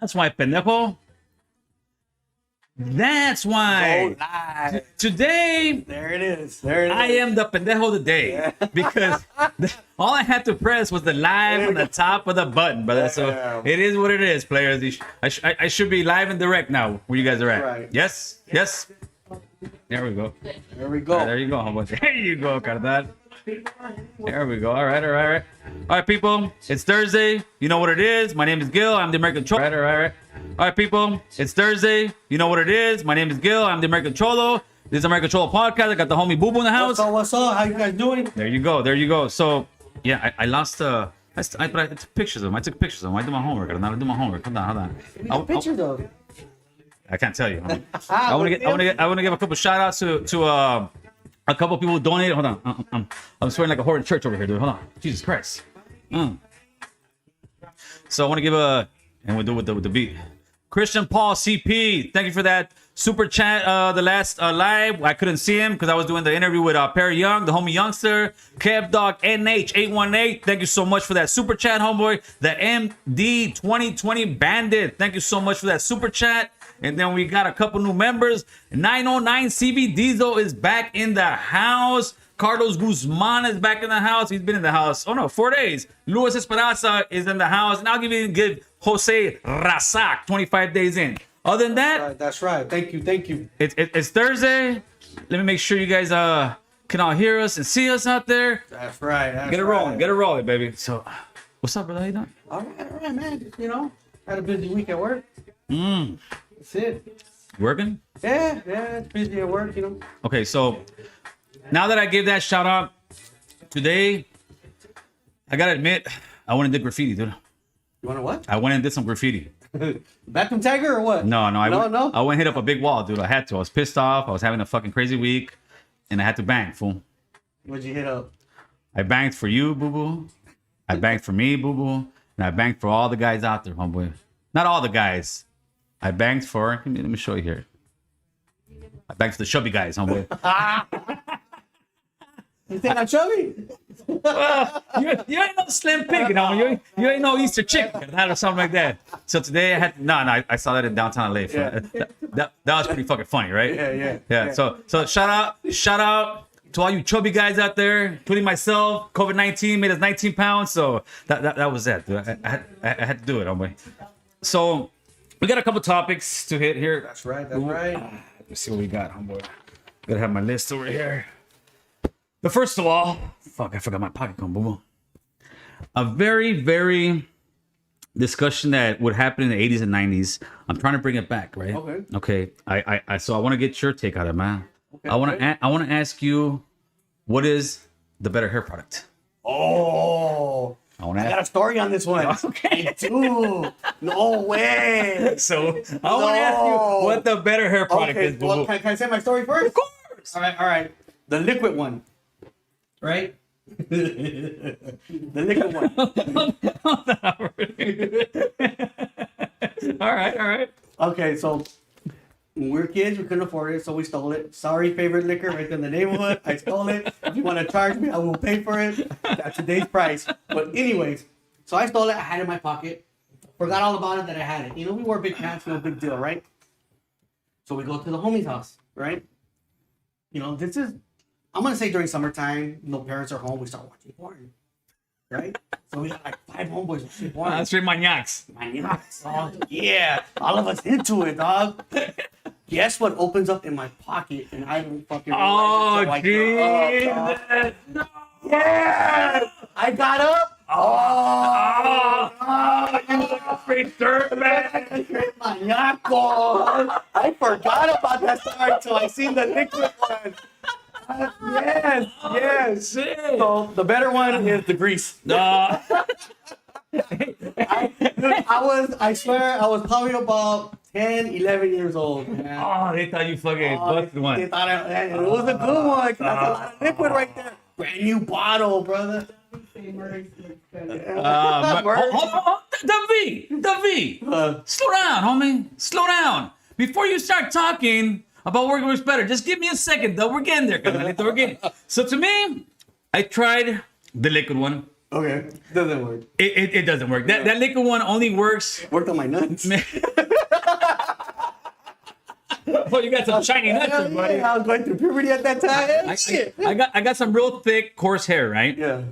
That's why, pendejo. That's why. Go live. Today, There it is. There it is. I am the pendejo of the day because all I had to press was the live on the top of the button, brother. So it is what it is, players. I should be live and direct now where you guys are at. Right. Yes? Yes? There we go. There we go. There you go, homeboy. There you go, carnal. There we go. All right. All right, people. It's Thursday. You know what it is. My name is Gil. I'm the American Cholo. All right, people. It's Thursday. You know what it is. My name is Gil. I'm the American Cholo. This is American Cholo podcast. I got the homie Boo Boo in the house. What's up? How you guys doing? There you go. So, yeah, I lost. I took pictures of them. I do my homework. I do my homework. Hold on. What picture though? I can't tell you. I want to give a couple shout outs to a couple people who donated. Hold on. I'm swearing like a whore in church over here, dude. Hold on. Jesus Christ. So I want to give and we'll do it with the beat. Christian Paul CP, thank you for that super chat. The last live, I couldn't see him because I was doing the interview with Perry Young, the homie youngster. Kev Dog NH818, thank you so much for that super chat, homeboy. The MD 2020 Bandit, thank you so much for that super chat. And then we got a couple new members. 909 CB Diesel is back in the house. Carlos Guzman is back in the house. He's been in the house. 4 days. Luis Esperanza is in the house. And I'll give Jose Razak 25 days in. Other than that, That's right. Thank you. It's Thursday. Let me make sure you guys can all hear us and see us out there. That's right. Get it rolling, baby. So, what's up, brother? How you doing? All right, man. You know, had a busy week at work. That's it. Working? Yeah, it's busy at work, you know. Okay, so now that I gave that shout out, today, I gotta admit, I went and did graffiti, dude. You want to what? I went and did some graffiti. Vacuum tagger or what? No. I went and hit up a big wall, dude. I had to. I was pissed off. I was having a fucking crazy week, and I had to bang, fool. What'd you hit up? I banged for you, boo boo. I banged for me, boo boo, and I banged for all the guys out there, homeboy. Not all the guys. I banged for. Let me show you here. I banged for the chubby guys, homeboy. You think I'm chubby? Well, you ain't no slim pig, you know. You ain't no Easter chicken or something like that. So today I had I saw that in downtown LA. Yeah. That was pretty fucking funny, right? Yeah. So shout out to all you chubby guys out there, including myself. COVID-19 made us 19 pounds, so that was that, dude. I had to do it, homeboy. So we got a couple topics to hit here. That's right. Let's see what we got, homeboy. Gotta have my list over here. But first of all, fuck, I forgot my pocket comb, boo. A very, very discussion that would happen in the 80s and 90s. I'm trying to bring it back, right? Okay. So I want to get your take on it, man. Okay, I want to ask you, what is the better hair product? Oh, I got a story on this one. Okay. Dude, no way. So I want to ask you what the better hair product is, boo. Well, can I say my story first? Of course. All right. The liquid one. Right? The liquid one. All right. Okay, so when we were kids, we couldn't afford it, so we stole it. Sorry, favorite liquor right in the neighborhood. I stole it. If you want to charge me, I will pay for it at today's price. But anyways, so I stole it. I had it in my pocket. Forgot all about it that I had it. You know, we wore big pants, no big deal, right? So we go to the homie's house, right? You know, this is, I'm going to say during summertime, no parents are home, we start watching porn, right? So we got like 5 homeboys watching porn. That's three maniacs. Dog. Yeah, all of us into it, dog. Guess what opens up in my pocket and I don't fucking realize it. Jeez. No. Yeah, I got up. You look like a straight dirt bag. I forgot about that story until I seen the liquid one. Yes. So the better one is the grease. No. I swear, I was probably about 10, 11 years old, man. Oh, they thought you fucking busted one. They thought it was a good one. That's a lot of liquid right there. Brand new bottle, brother. Davi. Slow down, homie. Slow down. Before you start talking about what works better, just give me a second, though. We're getting there, carnalito. We're getting. So to me, I tried the liquid one. Okay, doesn't work. It doesn't work. That liquid one only works. Worked on my nuts. Oh, you got some shiny nuts, there, buddy. Yeah, I was going through puberty at that time. Shit. I got some real thick, coarse hair, right? Yeah.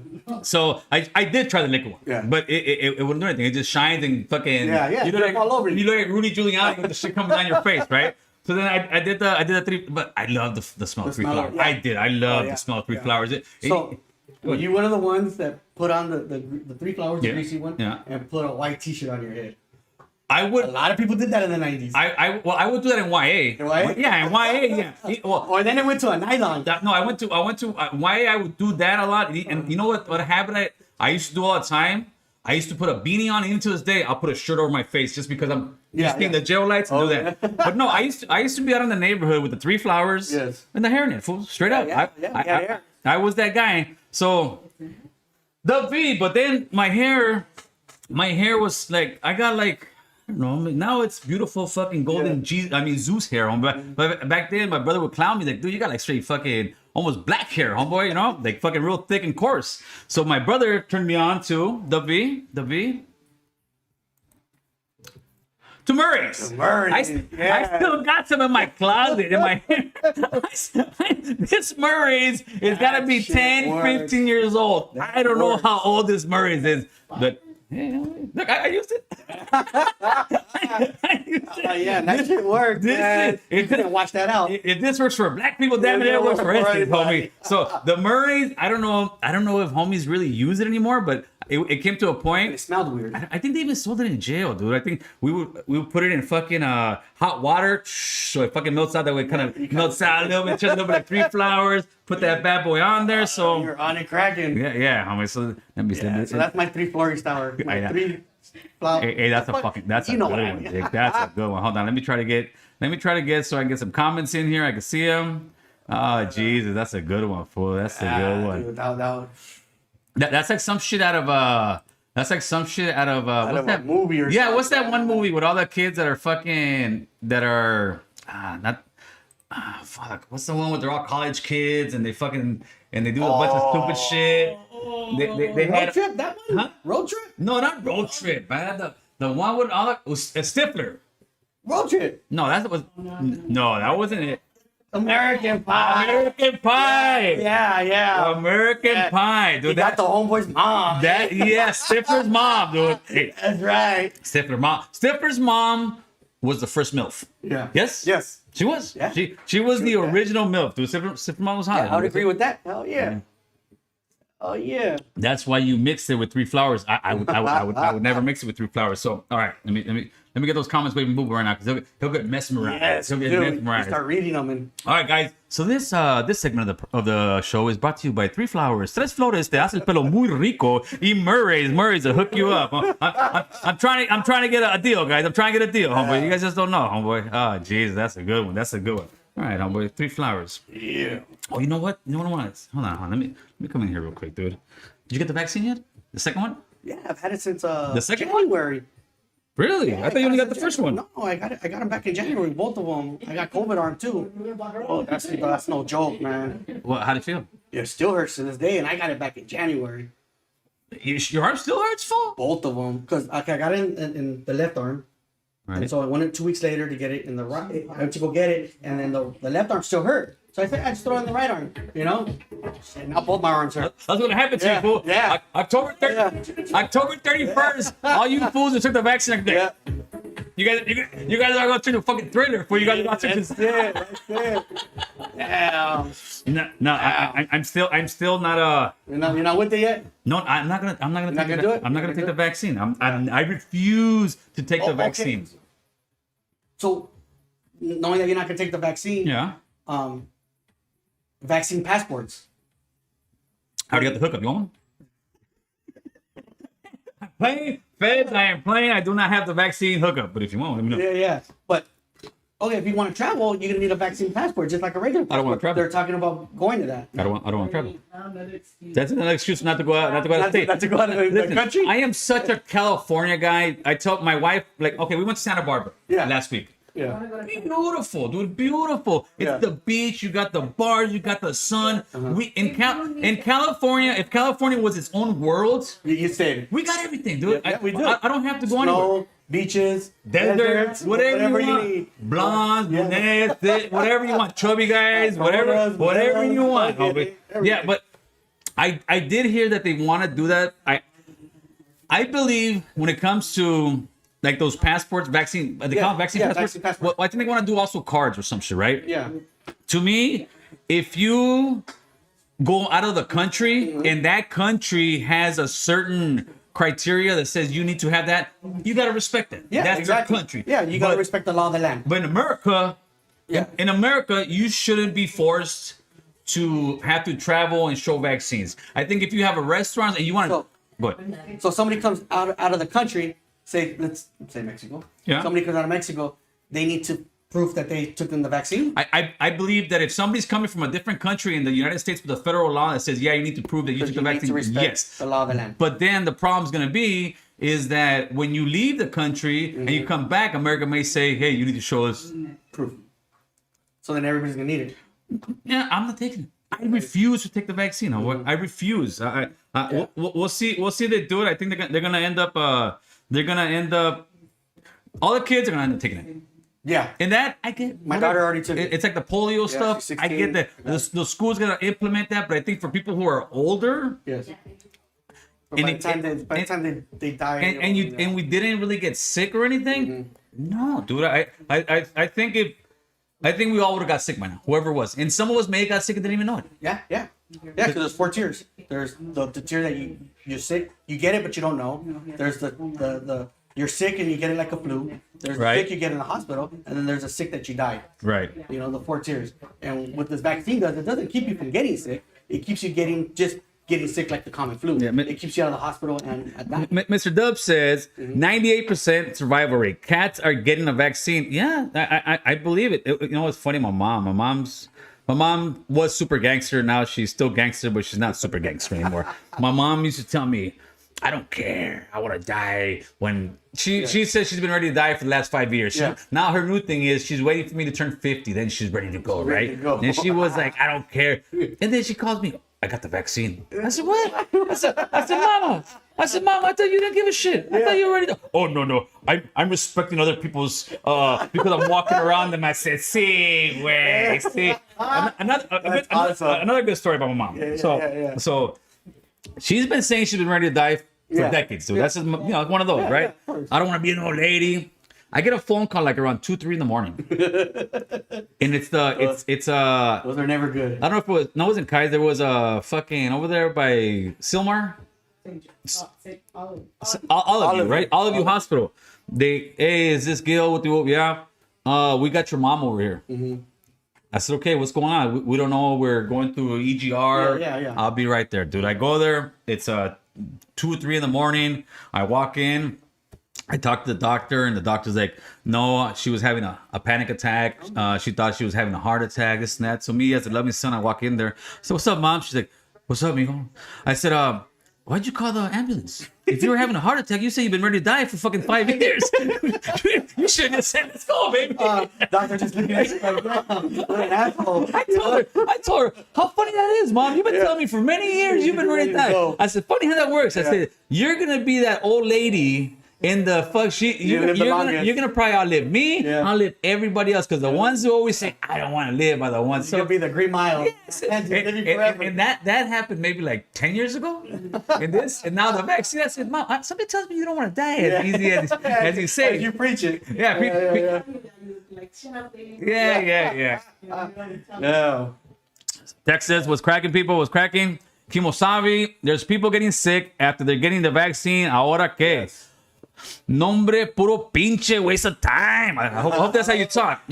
So I did try the liquid one. Yeah. But it wouldn't do anything. It just shines and fucking. Yeah. You look like all over you. You look like Rudy Giuliani with the shit coming down your face, right? So then I did the three, but I love the smell of three flowers. Yeah. I did. I love the smell of three flowers. So, were you one of the ones that put on the three flowers, the greasy one, and put a white T-shirt on your head? I would. A lot of people did that in the 90s. I would do that in YA. In YA? Yeah, in YA. Yeah. Well, or then it went to a nylon. No, I went to YA. I would do that a lot. And you know what habit I used to do all the time? I used to put a beanie on. Even to this day, I'll put a shirt over my face just because I'm seeing the jail lights and do that. Yeah. But no, I used to be out in the neighborhood with the three flowers and the hairnet, fool. Straight up. I was that guy. So the V, but then my hair was like, I got like, I don't know, now it's beautiful fucking golden Zeus hair. But back then, my brother would clown me like, dude, you got like straight fucking almost black hair, homeboy, you know? Like fucking real thick and coarse. So my brother turned me on to the V. To Murray's. I still got some in my closet. In my this Murray's is got to be 10, 15 years old. I don't know how old this Murray's is, but yeah, look, I used it. Yeah, that shit worked. You couldn't wash that out. If this works for black people, damn it works for us, homie. So the Murray's, I don't know if homies really use it anymore, but it came to a point. It smelled weird. I think they even sold it in jail, dude. I think we would put it in fucking hot water, so it fucking melts out. That way, it kind of melts out a little bit, just a little bit like three flowers. Put that bad boy on there, so you're on it cracking. Yeah, homie. So let me so that's my three Flores tower. My three flowers. Hey, that's a good one, Dick. That's a good one. Hold on, let me try to get so I can get some comments in here. I can see them. Oh Jesus, that's a good one, fool. That's a good one. Dude, that's like some shit out of what's that movie or something? What's that one movie with all the kids that are fucking fuck, what's the one with they're all college kids and they do a bunch of stupid shit. They Road Trip, that one? Huh? Road Trip? No, not Road Trip, man. The one with all was Stifler. Road Trip. No, that wasn't it. American Pie. American Pie. Yeah. American Pie, dude. He got the homeboy's mom. Stifler's mom, dude. Hey, that's right. Stifler's mom was the first MILF. Yeah. Yes. She was. Yeah. She was the original MILF, dude. Stifler's mom was hot. Yeah, I would agree with that. Hell yeah. Oh yeah. That's why you mixed it with three flowers. I would never mix it with three flowers. So all right, let me get those comments waving move right now because he'll get mesmerized. Yes, he'll get mesmerized. Start reading them and. All right, guys. So this segment of the show is brought to you by Three Flowers. Tres Flores te hace el pelo muy rico. Y Murray's to hook you up. I'm trying to get a deal, guys. I'm trying to get a deal, homeboy. You guys just don't know, homeboy. Oh, jeez, that's a good one. All right, homeboy. Three Flowers. Yeah. Oh, you know what? Hold on. Let me come in here real quick, dude. Did you get the vaccine yet? The second one? Yeah, I've had it since the second January. Really? Yeah, I thought you only got the first one. No, I got them back in January, both of them. I got COVID arm too. Oh, that's no joke, man. Well, how'd it feel? It still hurts to this day, and I got it back in January. Your arm still hurts, fool? Both of them, because I got it in the left arm. Right. And so I went in 2 weeks later to get it in the right. I went to go get it, and then the left arm still hurt. So I said, I just throw it in the right arm, you know? And now both my arms hurt. That's what happened to you, fool. Yeah. October 31st, all you fools who took the vaccine, you guys are going to the fucking Thriller, fool. You guys are going to That's it. Yeah. No, I'm still not You're not with it yet? No, I'm not gonna take the vaccine. I refuse to take the vaccine. Okay. So, knowing that you're not gonna take the vaccine, vaccine passports. I already got the hookup. You want one? Feds, I am playing. I do not have the vaccine hookup, but if you want, let me know. Yeah. But okay, if you want to travel, you're gonna need a vaccine passport, just like a regular passport. I don't want to travel. They're talking about going to that. I don't want to travel. That's another excuse not to go out. Not to go out of state. Not to go out of the country. I am such a California guy. I told my wife, like, okay, we went to Santa Barbara last week. Yeah. Beautiful, dude. Beautiful. It's Yeah. the beach. You got the bars. You got the sun. We in California. If California was its own world, You said we got everything, dude. Yeah, we do. I don't have to go anywhere. snow, beaches, Deserts, whatever you want. need. Blondes, Yeah. brunettes, whatever you want. Chubby guys, whatever you want. Everything. Yeah, but I did hear that they want to do that. I believe when it comes to like those passports, vaccine, they call them vaccine passports. Vaccine passport. Well, I think they want to do also cards or some shit, right? Yeah. To me, if you go out of the country and that country has a certain criteria that says you need to have that, you got to respect it. Yeah, That's exactly. their country. Yeah, you got to respect the law of the land. But in America, Yeah. in America, you shouldn't be forced to have to travel and show vaccines. I think if you have a restaurant and you want to, So- go ahead. So somebody comes out of the country, let's say Mexico. Yeah. Somebody comes out of Mexico, they need to prove that they took in the vaccine. I believe that if somebody's coming from a different country in the United States with a federal law that says, yeah, you need to prove that you took the You need vaccine, to respect yes. the law of the land. But then the problem's going to be is that when you leave the country and you come back, America may say, hey, you need to show us. Proof. So then everybody's gonna need it. Yeah, I'm not taking it. I refuse to take the vaccine. I refuse. We'll see. We'll see if they do it. I think they're gonna end up. All the kids are gonna end up taking it. Yeah. And that I get. My daughter already took it. It's like the polio stuff. she's I 16. get that. The school's gonna implement that, but I think for people who are older, Yes. But And by it- the time they die, and we didn't really get sick or anything. No, dude. I think we all would have got sick by now. Whoever it was, and some of us may have got sick and didn't even know it. yeah, because there's 4 tiers. There's the tier that you're sick, you get it, but you don't know. There's the you're sick and you get it like a flu. There's Right. the sick you get in the hospital, and then there's a sick that you died. Right. You know, the 4 tiers. And what this vaccine does, it doesn't keep you from getting sick. It keeps you getting sick like the common flu. Yeah, it keeps you out of the hospital and at that. Mr. Dub says 98% survival rate. Cats are getting a vaccine. Yeah, I believe it. You know what's funny? My mom was super gangster. Now she's still gangster, but she's not super gangster anymore. My mom used to tell me, I don't care. I want to die when she says she's been ready to die for the last 5 years. Now her new thing is she's waiting for me to turn 50. Then she's ready to go, right? to go. And she was like, I don't care. And then she calls me, I got the vaccine. I said, what? I said, Mama. I thought you didn't give a shit. I thought you were ready to. Oh, no. I'm respecting other people's, because I'm walking around them. I said, see, wait, see. Another good story about my mom. So she's been saying she's been ready to die for decades, dude. That's just, one of those, right? I don't want to be an old lady. I get a phone call like around 2-3 in the morning, and it's Those are never good. I don't know if it was, no, it wasn't Kaiser. It was fucking over there by Silmar. All of you, right? All of you hospital. Hey, is this Gil with you? Yeah. We got your mom over here. I said, okay, what's going on? We don't know. We're going through EGR. Yeah. I'll be right there, dude. I go there. It's 2 or 3 in the morning. I walk in. I talked to the doctor, and the doctor's like, no, she was having a panic attack. She thought she was having a heart attack, this and that. So me, as a loving son, I walk in there. So what's up, Mom? She's like, what's up, mijo? I said, why'd you call the ambulance? If you were having a heart attack, you say you've been ready to die for fucking 5 years. You should have said, let's go, baby. Doctor just looking at you like, what an asshole. I told her, how funny that is, Mom. You've been telling me for many years you've been ready to die. I said, funny how that works. I said, you're going to be that old lady in the fuck you're gonna probably outlive me, outlive everybody else, because the ones who always say I don't want to live are the ones. You're gonna be the Green Mile. Yes. And that happened maybe like 10 years ago. And now the vaccine. I said, Mom, somebody tells me you don't want to die as easy as you say. As you preach it. Yeah. No. Texas was cracking, people was cracking. Kimosabi, there's people getting sick after they're getting the vaccine. Ahora que? Yes. Nombre puro pinche waste of time. I hope that's how you talk.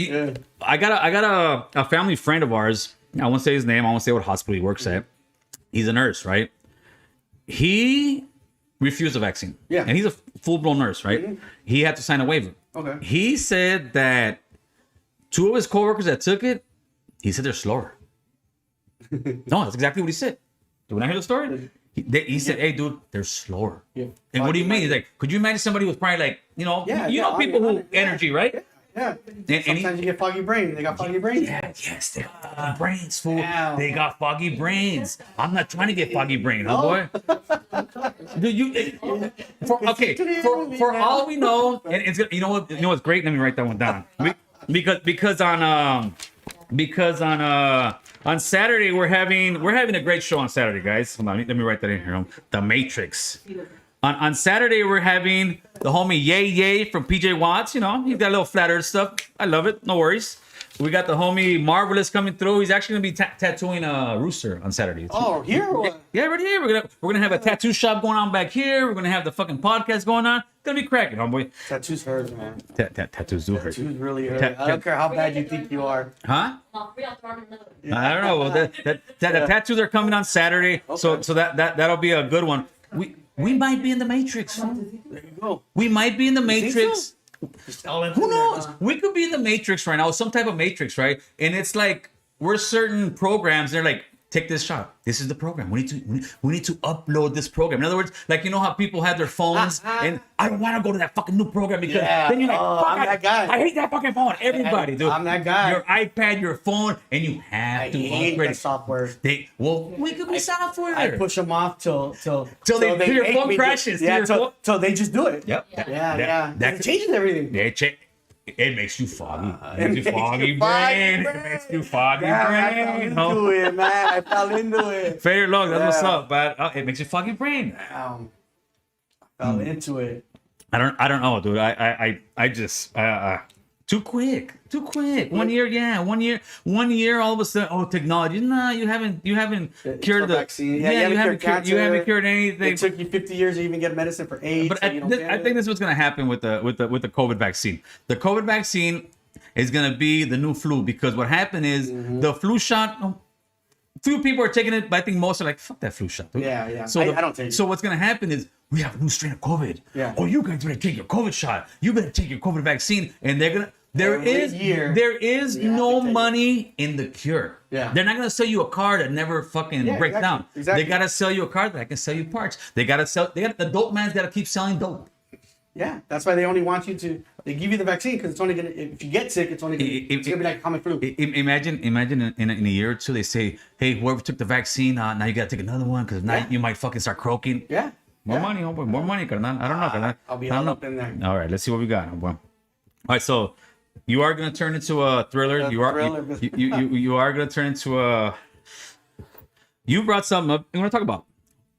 I got a family friend of ours. I won't say his name. I won't say what hospital he works at. He's a nurse, right? He refused the vaccine. Yeah. And he's a full-blown nurse, right? He had to sign a waiver. Okay. He said that 2 of his coworkers that took it, he said they're slower. No, that's exactly what he said. Do you want to hear the story? He said, hey, dude, they're slower. Yeah. And what do you mean? He's like, could you imagine somebody who's probably like, people who energy, right? Yeah. And Sometimes you get foggy brain. They got foggy brains. Yeah, yes, they got foggy brains, fool. Damn. They got foggy brains. I'm not trying to get foggy brain, oh boy. Dude, for all we know, and it's you know what's great. Let me write that one down. Because on Saturday we're having a great show on Saturday, guys. Hold on, let me write that in here. The Matrix. On Saturday, we're having the homie Yay from PJ Watts. You know, he's got a little flat earth stuff. I love it. No worries. We got the homie Marvelous coming through. He's actually gonna be tattooing a rooster on Saturday. Oh, here? Or what? Yeah, right here. We're gonna have a tattoo shop going on back here. We're gonna have the fucking podcast going on. It's gonna be cracking, homeboy. Tattoos hurt, man. Tattoos do hurt. Tattoos really hurt. I don't care how bad you think you are. Huh? I don't know. Well, the tattoos are coming on Saturday, Okay. so that'll be a good one. We might be in the Matrix. There you go. We might be in the Matrix. So? Who knows? We could be in the Matrix right now, some type of Matrix, right? And it's like we're certain programs. They're like, take this shot. This is the program. We need to upload this program. In other words, like you know how people have their phones, and I don't want to go to that fucking new program because then you're like, fuck, I'm that guy. I hate that fucking phone. Everybody, dude. I'm that guy. Your iPad, your phone, and you have to hate upgrade the software. We could be software. I push them off till your phone make crashes. Yeah, till they just do it. Yep. Yeah. That changes everything. It makes you foggy. It It makes you foggy brain. It makes you foggy I fell brain. into it, man. I fell into it. Fair long. That's what's Yeah. up, but it makes you foggy brain. I fell into it. I don't know, dude. I just too quick. 1 year, yeah, 1 year. 1 year, all of a sudden, technology. Nah, you haven't cured the vaccine. Yeah, you haven't cured. You haven't cured anything. It took you 50 years to even get medicine for AIDS. But so I think this is what's gonna happen with the COVID vaccine. The COVID vaccine is gonna be the new flu because what happened is the flu shot. Few people are taking it, but I think most are like, "Fuck that flu shot." Dude. Yeah. So I don't take it. So what's gonna happen is we have a new strain of COVID. Yeah. Oh, you guys better take your COVID shot. You better take your COVID vaccine, and they're gonna. There Every is year, no take it. money in the cure. Yeah. They're not gonna sell you a car that never fucking breaks down. Exactly. They gotta sell you a car that can sell you parts. The dope man's gotta keep selling dope. Yeah, that's why they only want you to. They give you the vaccine because it's only gonna. If you get sick, it's only gonna be like common flu. Imagine in a year or two they say, hey, whoever took the vaccine, now you gotta take another one because now you might fucking start croaking. Yeah. More money, homeboy. More money, carnal. I don't know, carnal. I'll be I don't all know. up in there. All right, let's see what we got, homeboy. All right, so you are gonna turn into a thriller. You are gonna turn into a. You brought something up. You want to talk about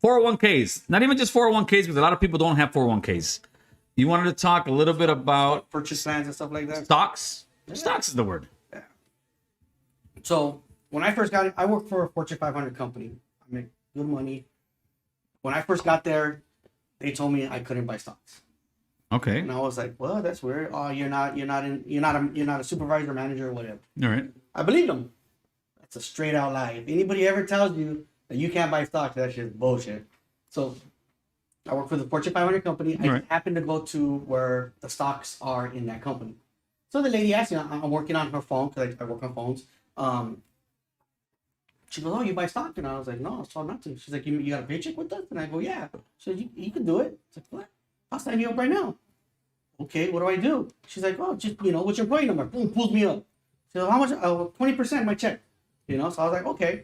401ks? Not even just 401ks because a lot of people don't have 401ks. You wanted to talk a little bit about Purchase plans and stuff like that. stocks. Stocks is the word. Yeah. So when I first got it, I worked for a Fortune 500 company. I make good money. When I first got there, they told me I couldn't buy stocks, Okay. and I was like, "Well, that's weird. Oh, you're not a supervisor, manager, or whatever." All right. I believed them. That's a straight out lie. If anybody ever tells you that you can't buy stocks, that's just bullshit. So I work for the Fortune 500 company. I Right. happen to go to where the stocks are in that company. So the lady asked me, I'm working on her phone because I work on phones. She goes, "Oh, you buy stock?" And I was like, "No, I was told not to." She's like, "You got a paycheck with us?" And I go, "Yeah." She said, you can do it. It's like, "What? I'll sign you up right now." Okay, what do I do? She's like, "Oh, just, what's your employee number?" Boom, pulls me up. She goes, "How much?" 20% my check. So I was like, "Okay."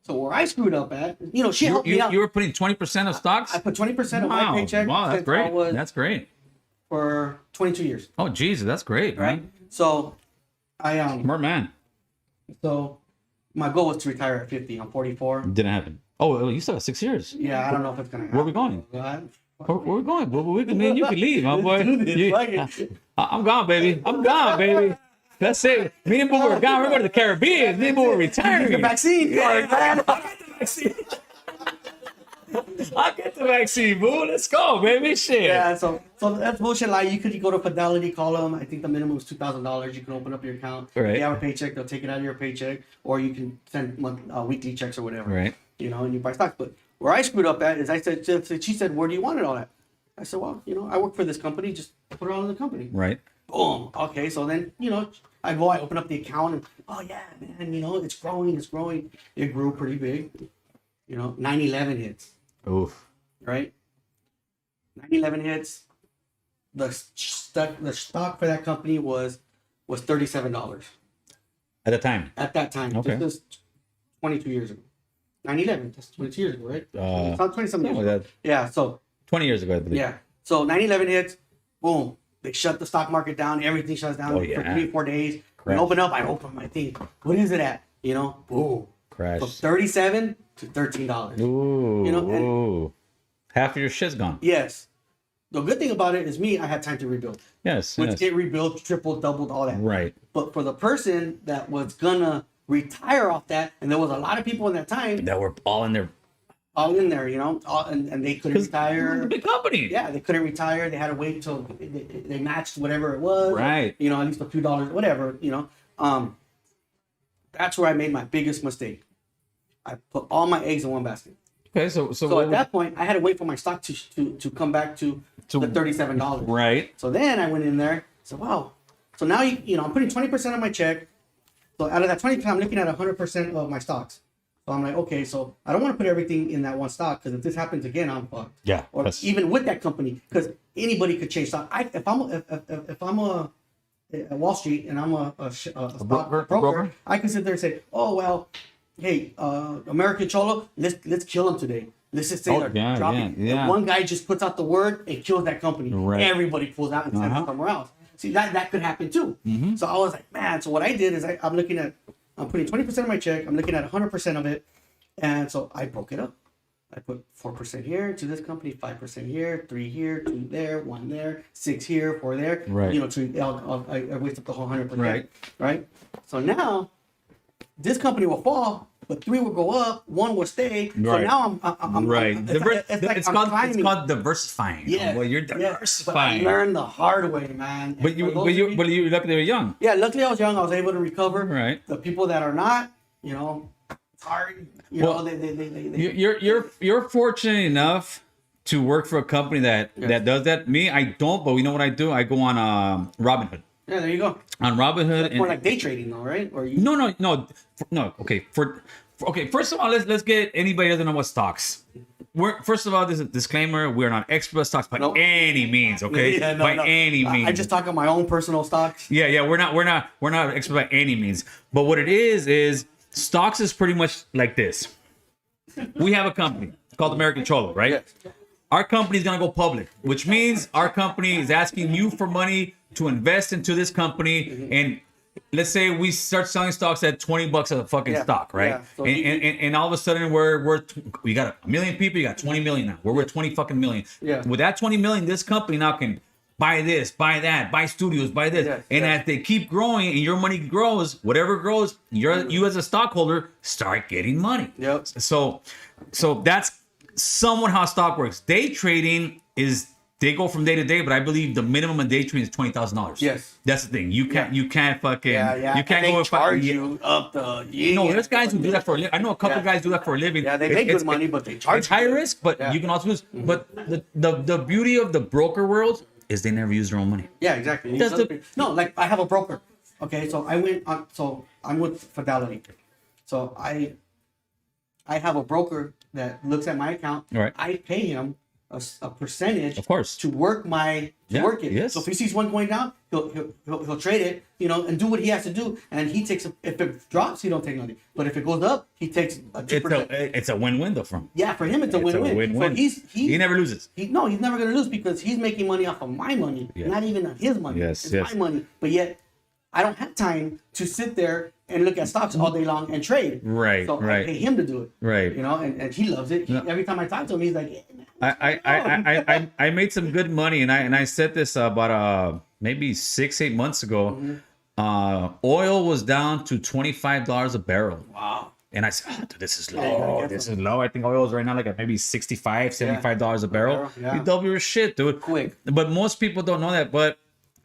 So where I screwed up at, she helped me out. You were putting 20% of stocks? I put 20% of my paycheck. Wow, that's since great. I was That's great. for 22 years. Oh, Jesus, that's great, Right. man. So I Smart man. So my goal was to retire at 50. I'm 44. Didn't happen. Oh, you still have 6 years. Yeah, I don't know if it's gonna happen. Where we going? God. Where we going? Man, you can leave, my boy. do this, You- fuck it. I'm gone, baby. I'm gone, baby. That's it. Me and Boo were gone. We're going to the Caribbean. Me and Boo were The retiring. vaccine card, man. I get the vaccine, Boo. Let's go, baby. Shit. Yeah, so that's bullshit. Like you could go to Fidelity, call them. I think the minimum is $2,000. You can open up your account. Right. If you have a paycheck, they'll take it out of your paycheck, or you can send weekly checks or whatever. Right. And you buy stocks. But where I screwed up at is she said, "Where do you want it all at?" I said, "Well, I work for this company. Just put it all in the company." Right. Boom. Okay, so then I open up the account, and oh yeah, man, it's growing. It grew pretty big. 9/11 hits. Oof. Right? 9/11 hits. The stock for that company was was $37 At the time. at that time. Okay. This is 22 years ago. 9/11. That's 22 years ago, right? Uh, It's not 20-something years no, ago. Yeah. So 20 years ago, I believe. yeah. So 9/11 hits. Boom. They shut the stock market down. Everything shuts down Oh, for yeah. 3-4 days. Crash. I open my thing. What is it at? You know, boom. Crash. From 37 to $13. Ooh. You know, and- ooh. Half of your shit's gone. Yes. The good thing about it is me, I had time to rebuild. Yes. Which yes. it rebuilt, tripled, doubled, all that. Right. But for the person that was gonna retire off that, and there was a lot of people in that time That were all in there. all in there, you know, and they couldn't It's a retire. big company. Yeah, they couldn't retire. They had to wait till they matched whatever it was. Right. You know, at least a few dollars, whatever, you know. That's where I made my biggest mistake. I put all my eggs in one basket. Okay. So So what at that point, I had to wait for my stock to come back to the $37. right. So then I went in there. So wow. So now you know I'm putting 20% of my check. So out of that 20%, I'm looking at 100% of my stocks. So I'm like, okay, so I don't want to put everything in that one stock because if this happens again, I'm fucked. Yeah. Or even with that company, because anybody could change stock. If I'm at Wall Street and I'm a stock broker, I can sit there and say, oh well, hey, American Cholo, let's kill them today. Let's just say they're dropping. yeah. If one guy just puts out the word and kills that company. Right. Everybody pulls out and sends it somewhere else. See, that could happen too. So I was like, man. So what I did is I'm putting 20% of my check. I'm looking at 100% of it. And so I broke it up. I put 4% here to this company, 5% here, 3 here, 2 there, 1 there, 6 here, 4 there. Right. You know, I waste up the whole 100%. Right. Right. So now this company will fall, but 3 will go up, 1 will stay. So Right. now I'm Right. it's It's called diversifying. Yeah. Well, you're But I diversifying. learned the hard way, man. But you luckily they were young. Yeah, luckily I was young. I was able to recover. Right. The people that are not, you know, it's hard. You Well, know, they You're fortunate enough to work for a company that does that. Me, I don't. But you know what I do? I go on Robinhood. yeah, there you go. On Robinhood, It's more like day trading, though, right? Or you? no. Okay, okay. First of all, let's get anybody who doesn't know what stocks. First of all, this is a disclaimer: we're not expert stocks by any means. Okay, Yeah, by any means. I just talk on my own personal stocks. Yeah. We're not expert by any means. But what it is stocks is pretty much like this. We have a company called American Cholo, right? Yes. Our company is gonna go public, which means our company is asking you for money to invest into this company. And let's say we start selling stocks at $20 a fucking stock, right? Yeah. So and all of a sudden we got a million people, you got 20 million now. We're worth 20 fucking million. Yeah. With that 20 million, this company now can buy this, buy that, buy studios, buy this. Yes, and yes. as they keep growing and your money grows, whatever grows, you as a stockholder start getting money. Yep. So that's somewhat how stock works. Day trading is they go from day to day, but I believe the minimum in day trading is $20,000. Yes. That's the thing. You can't fucking Yeah. you can't and go they with charge you up the. No, there's guys who do that for a living. I know a couple Yeah. guys do that for a living. Yeah, they make good money, but they charge It's high you. risk, but Yeah. you can also lose. But the beauty of the broker world is they never use their own money. Yeah, exactly. That's the- No, like I have a broker. Okay, so I went on. So I'm with Fidelity. So I have a broker that looks at my account. Right. I pay him a percentage, Of course. to work work it. yes. So if he sees one going down, he'll trade it, you know, and do what he has to do. And he takes if it drops, he don't take nothing. But if it goes up, he takes a 2%. It's a win-win though from. Yeah, for him it's a It's win-win. a win-win. So He never loses. he's never gonna lose because he's making money off of my money, Yeah. not even on his money. Yes, it's yes. my money. But yet, I don't have time to sit there and look at stocks all day long and trade. Right, So right. I pay him to do it. Right. You know, and he loves it. Every time I talk to him, he's like, "Hey, man, I made some good money, and I said this about maybe 6-8 months ago. Oil was down to $25 a barrel. wow. And I said, oh, dude, this is you low. gotta get This some. is low. I think oil is right now like at maybe $65, $75 a barrel. Yeah. You double your shit, dude. Quick. But most people don't know that. But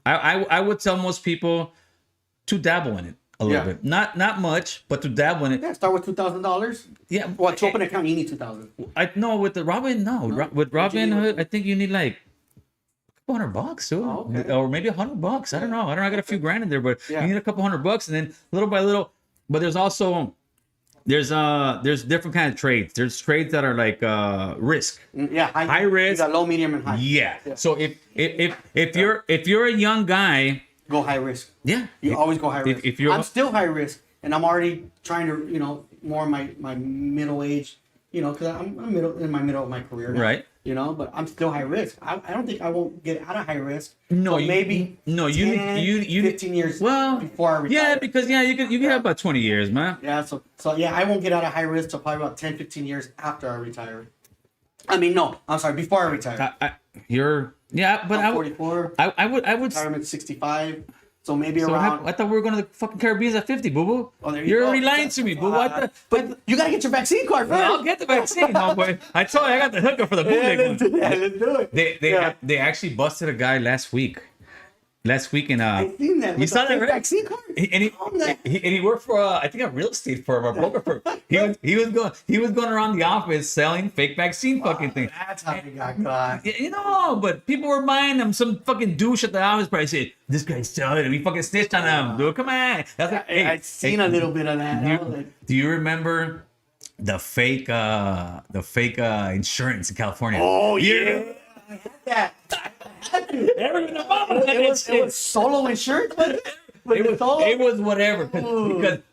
I would tell most people to dabble in it a little Yeah. bit. Not much, but to dabble in it. Yeah, start with $2,000. Yeah. Well, to open an account, you need $2,000. I know with the Robin, with Robinhood, I think you need like $200, dude. Oh, okay. Or maybe $100. I don't know. I got a few grand in there, but Yeah. you need a couple $100, and then little by little. But there's also there's different kind of trades. There's trades that are like risk. Yeah, High risk. You got low, medium, and high. Yeah. So if you're a young guy go high risk. Yeah. You always go high risk. If you're, I'm still high risk, and I'm already trying to, more my middle age, because I'm in my middle of my career now, right. But I'm still high risk. I don't think I won't get out of high risk. No, so maybe you 15 years before I retire. Yeah, because you can have about 20 years, man. Yeah, so I won't get out of high risk till probably about 10, 15 years after I retire. I mean, no, I'm sorry, before I retire. I'm 44. I would Retirement 65. So maybe so around. I thought we were going to the fucking Caribbean at 50, boo boo. Oh, You're already lying to me, boo boo. But you gotta get your vaccine card first. I'll get the vaccine, homeboy. I told you I got the hookup for the bootleg one. Let's do it. They actually busted a guy last week. In I seen that. You saw that, right? Vaccine card. He worked for I think a real estate firm or broker firm. He was going around the office selling fake vaccine fucking things. That's how he got caught. But people were buying them. Some fucking douche at the office probably said, "This guy's selling it." We fucking snitched on him, dude. Come on. That's like, I've seen a little bit of that. Do you remember the fake insurance in California? Oh yeah, I had that. It was solo insurance. It was whatever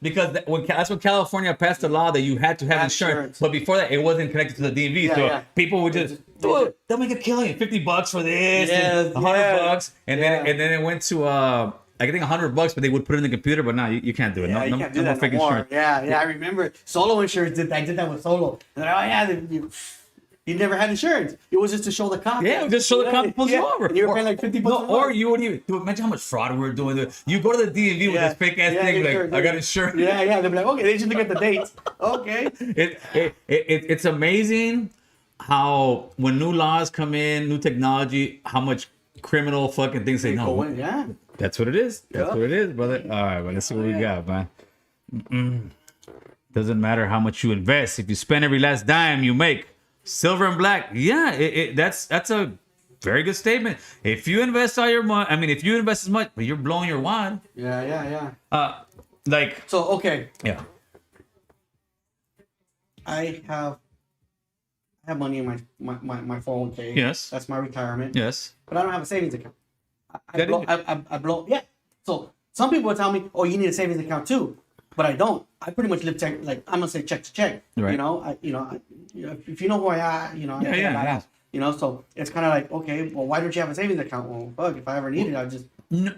because that's when California passed the law that you had to have insurance. But before that, it wasn't connected to the DMV, so people would just they'll make a killing, $50 for this, and $100, and then it went to I think $100, but they would put it in the computer. But now you can't do it. Yeah, you can't do that fake no more. insurance. Yeah, I remember solo insurance. I did that with solo. And they're you never had insurance. It was just to show the cop. Yeah, just show the cop pulls you over. And you were paying like $50. No, or you wouldn't even imagine how much fraud we were doing. You go to the DMV with this fake ass thing, like I got insurance. Yeah. They'll be like, okay, they just look at the dates. Okay. It's amazing how when new laws come in, new technology, how much criminal fucking things they know. Yeah. That's what it is. That's what it is, brother. All right, well, let's see what we got, man. Doesn't matter how much you invest. If you spend every last dime you make, silver and black. Yeah, that's a very good statement. If you invest all your money, if you invest as much, but you're blowing your wad. Yeah. So okay. Yeah. I have money in my 401k. Yes. That's my retirement. Yes. But I don't have a savings account. I blow. Yeah. So some people will tell me, "Oh, you need a savings account too," but I don't. I pretty much live check. Like I'm gonna say check to check. Right. If you know who I am, Yeah. So it's kind of like, okay, well, why don't you have a savings account? Well, fuck, if I ever need it, I'll just. No.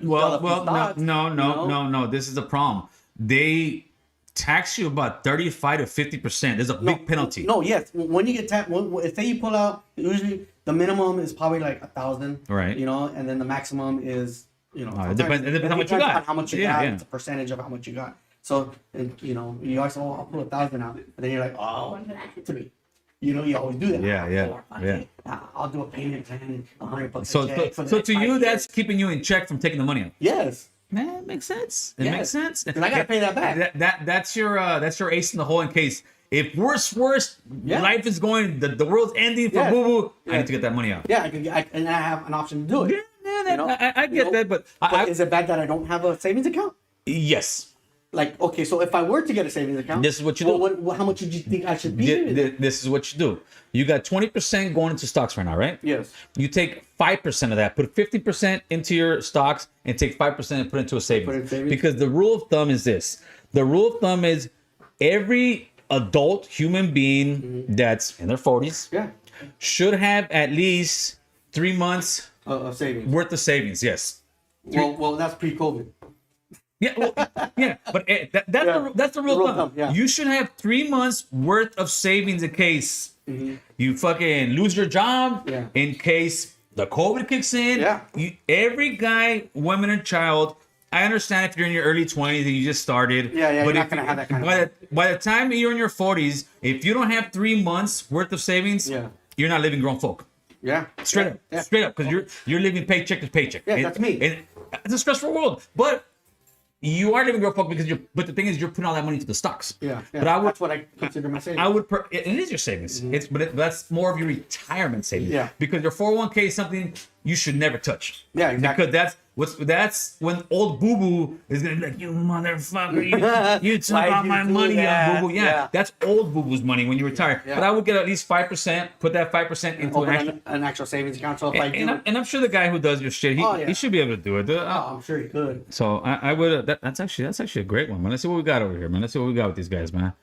This is the problem. They tax you about 35 to 50%. There's a big penalty. No, yes. When you get taxed, say you pull out, usually the minimum is probably like 1,000. Right. And then the maximum is, it depends how much you got. How much you got. It's a percentage of how much you got. So, you always say, oh, I'll pull 1,000 out. And then you're like, oh, to me. You always do that. Yeah. I'll do a payment plan, $100 So to you, that's keeping you in check from taking the money out. Yes. Man, it makes sense. It makes sense. And I gotta pay that back. That's your ace in the hole in case if worst, life is going, the world's ending for boo boo. I need to get that money out. Yeah, and I have an option to do it. I get that, but is it bad that I don't have a savings account? Yes. Like, okay, so if I were to get a savings account, this is what you do. How much would you think I should be? This is what you do. You got 20% going into stocks right now, right? Yes. You take 5% of that, put 50% into your stocks, and take 5% and put into a savings. Because the rule of thumb is this. The rule of thumb is every adult human being that's in their 40s should have at least 3 months of savings. Worth of savings, yes. Well, that's pre-COVID. But that's the rule of thumb. Yeah. You should have 3 months worth of savings in case you fucking lose your job, in case the COVID kicks in. Yeah. Every guy, woman, and child. I understand if you're in your early 20s and you just started. But you're not gonna have that kind of. By the time you're in your 40s, if you don't have 3 months worth of savings, you're not living grown folk. Yeah. Straight up, because you're living paycheck to paycheck. Yeah, that's me. And it's a stressful world, but. You are living grown folk because but the thing is, you're putting all that money into the stocks. Yeah. But that's what I consider my savings. It is your savings. But that's more of your retirement savings. Yeah. Because your 401k is something you should never touch. Yeah, exactly. Because that's when old boo boo is gonna be like, you motherfucker, you took Why'd all you my do money, that? young boo boo. Yeah, that's old boo boo's money when you retire. Yeah. But I would get at least 5%. Put that 5% into An actual savings account. So if I do, and I'm sure the guy who does your shit, he should be able to do it. I'm sure he could. So I would. That's actually a great one, man. Let's see what we got over here, man. Let's see what we got with these guys, man.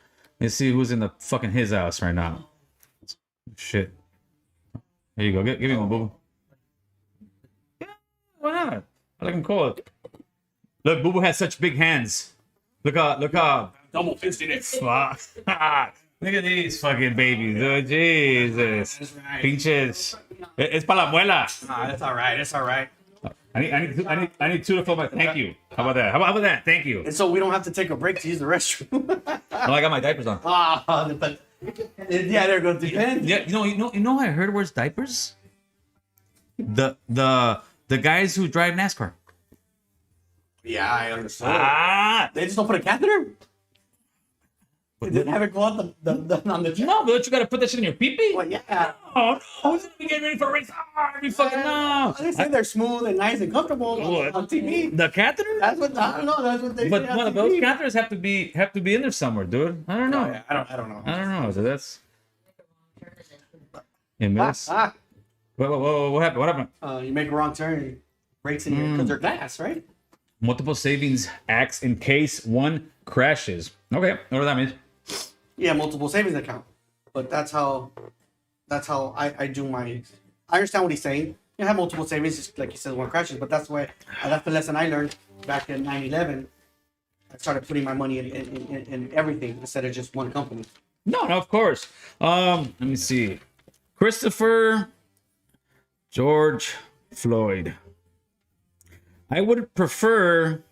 Let's see who's in the fucking his house right now. Shit. There you go. Give me one, boo. Yeah, why not? I like him cold. Look, Boo Boo has such big hands. Look how double fisted it. Look at these fucking babies, dude. Jesus. That's right. Pinches. Es para la muela. Nah, that's all right. That's all right. I need two to fill my. Thank you. How about that? How about that? Thank you. And so we don't have to take a break to use the restroom. I got my diapers on. But yeah, there goes the pen. Yeah, you know. I heard where's diapers. The guys who drive NASCAR. Yeah, I understand. They just don't put a catheter. They didn't have it go out on the jet. No, but you gotta put that shit in your pee-pee. Well, yeah. Oh no! Who's gonna be getting ready for a race? You fucking no! They say they're smooth and nice and comfortable on TV. The catheter? That's what I don't know. That's what they But say on one of TV. those catheters have to be in there somewhere, dude. I don't know. Oh, yeah. I don't know. I don't know. So that's. In minutes. What happened? What happened? You make a wrong turn, breaks in here because they're glass, right? Multiple savings acts in case one crashes. Okay, what that means? Yeah, multiple savings account. But that's how I do my. I understand what he's saying. You have multiple savings, just like he says, one crashes. But that's why that's the lesson I learned back in 9/11. I started putting my money in everything instead of just one company. No, of course. Let me see. Christopher George Floyd. I would prefer,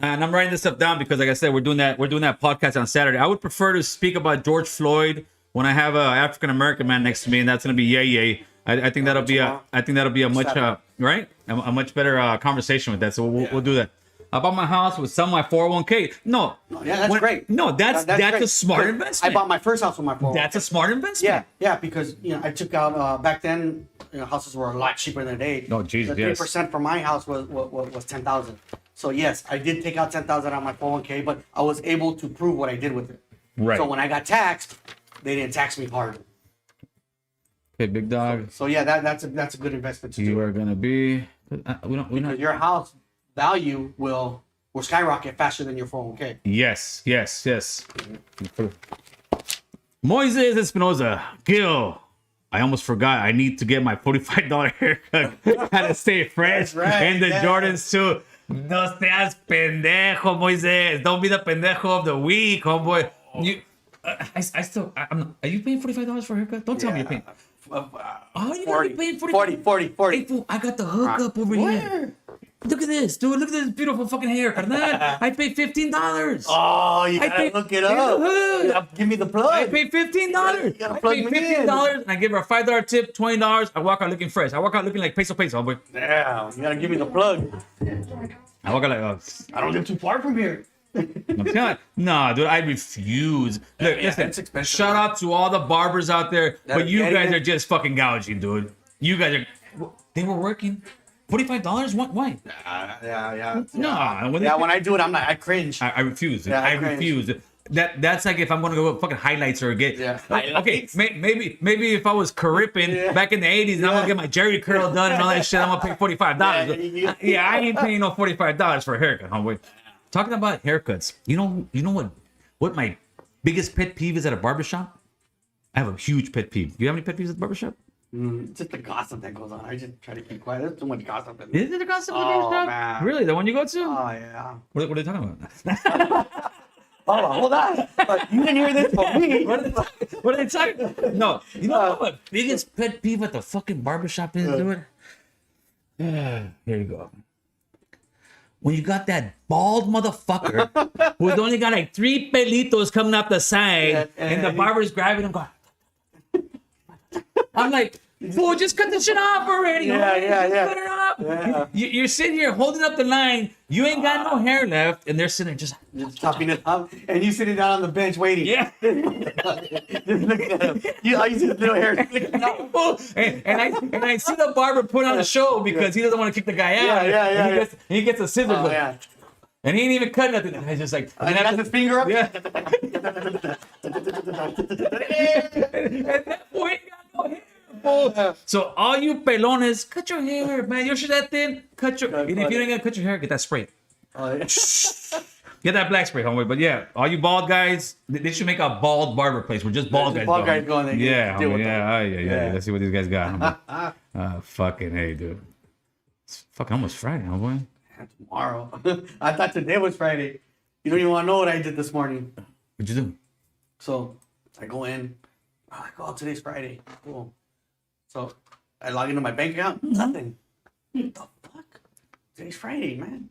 and I'm writing this stuff down because, like I said, we're doing that podcast on Saturday. I would prefer to speak about George Floyd when I have an African American man next to me, and that's gonna be Yay. I think that'll be a much right a much better conversation with that. So we'll do that. I bought my house with some of my 401k. No, yeah, that's great. No, that's great. a smart investment. I bought my first house with my 401k. That's a smart investment. Yeah, because I took out back then. Houses were a lot cheaper than today. Oh, Jesus, the 3% for my house was $10,000. So yes, I did take out $10,000 on my 401k, but I was able to prove what I did with it. Right. So when I got taxed, they didn't tax me hard. Okay, big dog. So yeah, that's a good investment to do. You are gonna be. Because your house value will skyrocket faster than your 401k. Yes. Moises Espinoza, Gil. I almost forgot. I need to get my $45 haircut. Gotta stay fresh. That's right, And the yeah. Jordans too. No seas pendejo, Moises. Don't be the pendejo of the week, homeboy. You, I'm. Are you paying $45 for a haircut? Don't tell me you're paying. You gotta be paying 40. Hey, fool, I got the hookup over here. Look at this, dude. Look at this beautiful fucking hair, carnal. I paid $15. Oh, you gotta look it up. You gotta give me the plug. I paid $15. You gotta I plug paid me in. $15 and I give her a $5 tip, $20. I walk out looking fresh. I walk out looking like peso, homeboy. Damn, you gotta give me the plug. I walk out like, I don't live too far from here. I'm telling you. Nah, dude, I refuse. Look, listen, it's expensive. shout out to all the barbers out there, but you getting guys it. are just fucking gouging, dude. You guys are. They were working. $45? Why? Yeah. No, When I do it, I'm like, I cringe. I refuse. Yeah, I I cringe. refuse. That's like if I'm gonna go with fucking highlights or get. Yeah. Okay, maybe if I was Carrippin back in the '80s and I'm gonna get my Jerry curl done and all that shit, I'm gonna pay $45. Yeah, I ain't paying no $45 for a haircut, homeboy. Talking about haircuts, you know what my biggest pet peeve is at a barbershop? I have a huge pet peeve. Do you have any pet peeves at the barbershop? Just the gossip that goes on. I just try to keep quiet. There's too much gossip in there. Is it a gossip at the Oh, barbershop? man. Really, the one you go to? Oh, yeah. What are they talking about? Hold on. But you didn't hear this from me. What are they talking about? No, you know what my biggest pet peeve at the fucking barbershop is, dude? Here you go. When you got that bald motherfucker who's only got like 3 pelitos coming up the side, and the barber's grabbing him going. I'm like, Fool, just cut the shit off already. Yeah, homie. yeah, Just yeah. Cut it off. Yeah. You're sitting here holding up the line. You ain't got no hair left, and they're sitting there just. Just chopping it up, and you sitting down on the bench waiting. Yeah. Just looking at him. All you see is little hair. and I see the barber put on a show because he doesn't want to kick the guy out. And he gets a scissors. Oh, yeah. And he ain't even cut nothing. He's just like. And he has his finger up. Yeah. And that boy ain't got no hair. Fool. So all you pelones, cut your hair, man. Your shit that thin, cut your. And if you ain't gonna cut your hair, get that spray. Oh, yeah. Get that black spray, homie. But yeah, all you bald guys, they should make a bald barber place where just bald guys. Bald guys go in there. Yeah, Deal homie, with them. yeah. Let's see what these guys got. Fucking hey, dude. It's fucking almost Friday, homeboy. Tomorrow. I thought today was Friday. You don't even want to know what I did this morning. What'd you do? So I go in. I'm like, oh, today's Friday. Cool. So I log into my bank account. Nothing. What the fuck? Today's Friday, man.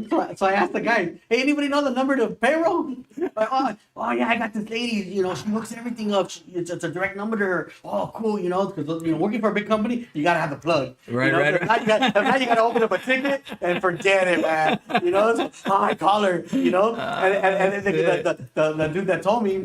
So I asked the guy, hey, anybody know the number to payroll? Like, oh yeah, I got this lady, she hooks everything up. It's a direct number to her. Oh, cool, because working for a big company, you gotta have the plug. Right. If not, you gotta open up a ticket and forget it, man. So, I call her, and the dude that told me,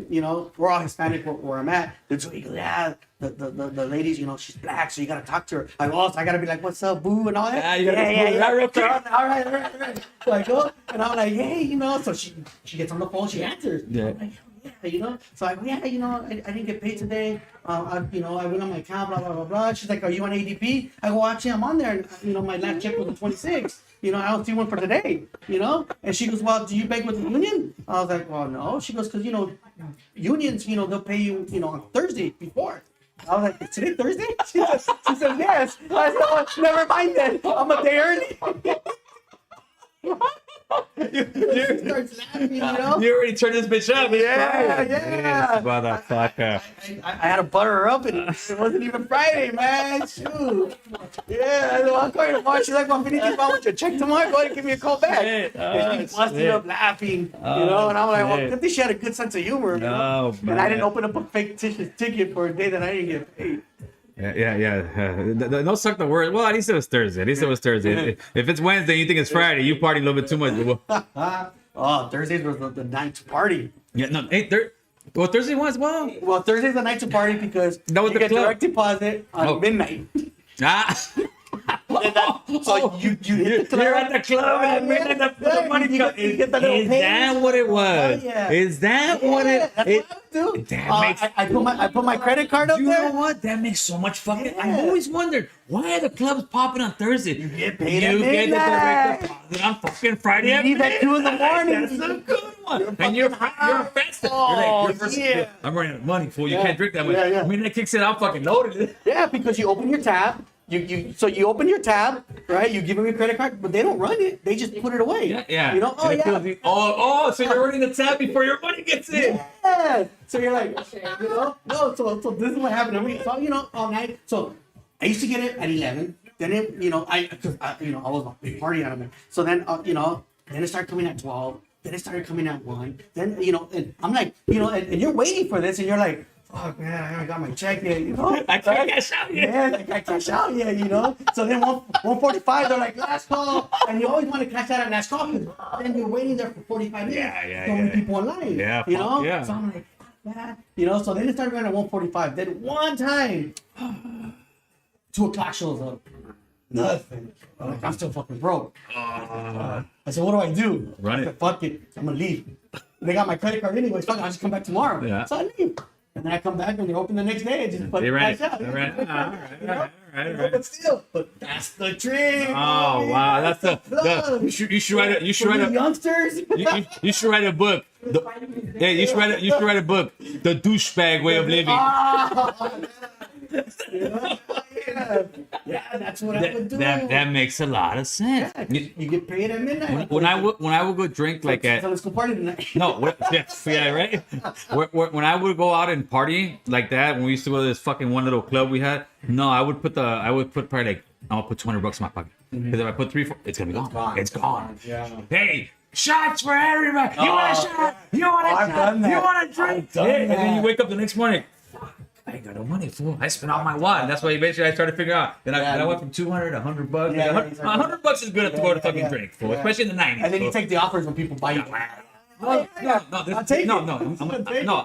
we're all Hispanic where I'm at. So he goes, yeah. The ladies, she's black, so you gotta talk to her. I gotta be like, "What's up, boo?" and all that. Yeah. Real quick. All right. So I go, and I'm like, "Hey, So she gets on the phone, she answers. Yeah. I'm like, yeah. So I go, yeah, I didn't get paid today. I went on my account, blah blah blah blah. She's like, "Are you on ADP?" I go, "Actually, I'm on there. And, my last check was the 26th. I don't see one for today. And she goes, "Well, do you bank with the union?" I was like, "Well, no." She goes, "Because unions, they'll pay you, on Thursday before." I was like, "Is today Thursday?" She said, "Yes." I said, "Oh, never mind then. I'm a day early." You starts laughing, You already turned this bitch up. Yeah. Yes, motherfucker. I had to butter her up, and it wasn't even Friday, man. Shoot. Yeah, I'm going tomorrow. She's like, "I'm finishing with your check tomorrow. Go ahead and give me a call back." And she busted up laughing, and I'm like, "Well, good thing she had a good sense of humor." And I didn't open up a fictitious ticket for a day that I didn't get paid. Yeah. Don't suck the word. Well, at least it was Thursday. If it's Wednesday, you think it's Friday. You party a little bit too much. Oh, Thursdays was the night to party. Yeah, no. Well, Thursday was well. Well, Thursday's the night to party because That was you the get club. direct deposit on midnight. So you hit the club. You're at the club and the money you get the little Is that what it was? Oh, yeah. Is that what it? That's what I would do. That makes- I put my credit card up You there. know what? That makes so much fucking. Yeah. I've always wondered why are the clubs popping on Thursday? You get paid You at get the midnight. direct deposit on fucking Friday. You leave at 2 in the morning. That's a good one. And you're festive. Oh, you're like, yeah. I'm running out of money, fool. You Yeah. can't drink that much. Yeah. I mean, that kicks in. I'm fucking loaded. Yeah, because you open your tab. So you open your tab, right? You give them your credit card, but they don't run it. They just put it away. Yeah. Oh, And it yeah. feels so you're running the tab before your money gets in. Yeah. So you're like, no. So this is what happened to me. So all night. So I used to get it at 11. Then I was a big party out of it. So then then it started coming at 12. Then it started coming at 1. Then and I'm like, and you're waiting for this, and you're like, fuck, man, I haven't got my check yet, I can't cash out yet. Yeah, I can't cash out yet, So then 1:45, they're like, last call. And you always want to cash out at last call because then you're waiting there for 45 minutes. Yeah. So many people in line. Yeah, yeah. So I'm like, fuck that. So then it started going at 1:45. Then one time, 2 o'clock shows up. Nothing. I'm like, I'm still fucking broke. I said, what do I do? Run it. I said, fuck it. I'm going to leave. They got my credit card anyways. Fuck it, I'll just come back tomorrow. Yeah. So I leave. And then I come back and they open the next day and just fucking cash out. All right. But still, that's the trick. Oh wow, that's the you should write a youngsters. you should write a book. You should write a book. The douchebag way of living. Yeah, that's what I would do. That makes a lot of sense. Yeah, you get paid at midnight. When I would go drink like at so let's go party tonight. right. When I would go out and party like that, when we used to go to this fucking one little club we had, I would put probably like I'll put $200 in my pocket because if I put 3, 4, it's gonna be gone. It's gone. Yeah. Hey. Shots for everybody. You want a shot? You want a shot? Done that. You want a drink? I've done And then that. you wake up the next morning. I ain't got no money, fool. I spent all my wad. That's why eventually I started to figure out. Then I went from 200 to 100 bucks. Yeah, $100 is good to go to fucking drink, fool. Especially in the 90s. And then you take the offers when people buy you. No, I'm I'll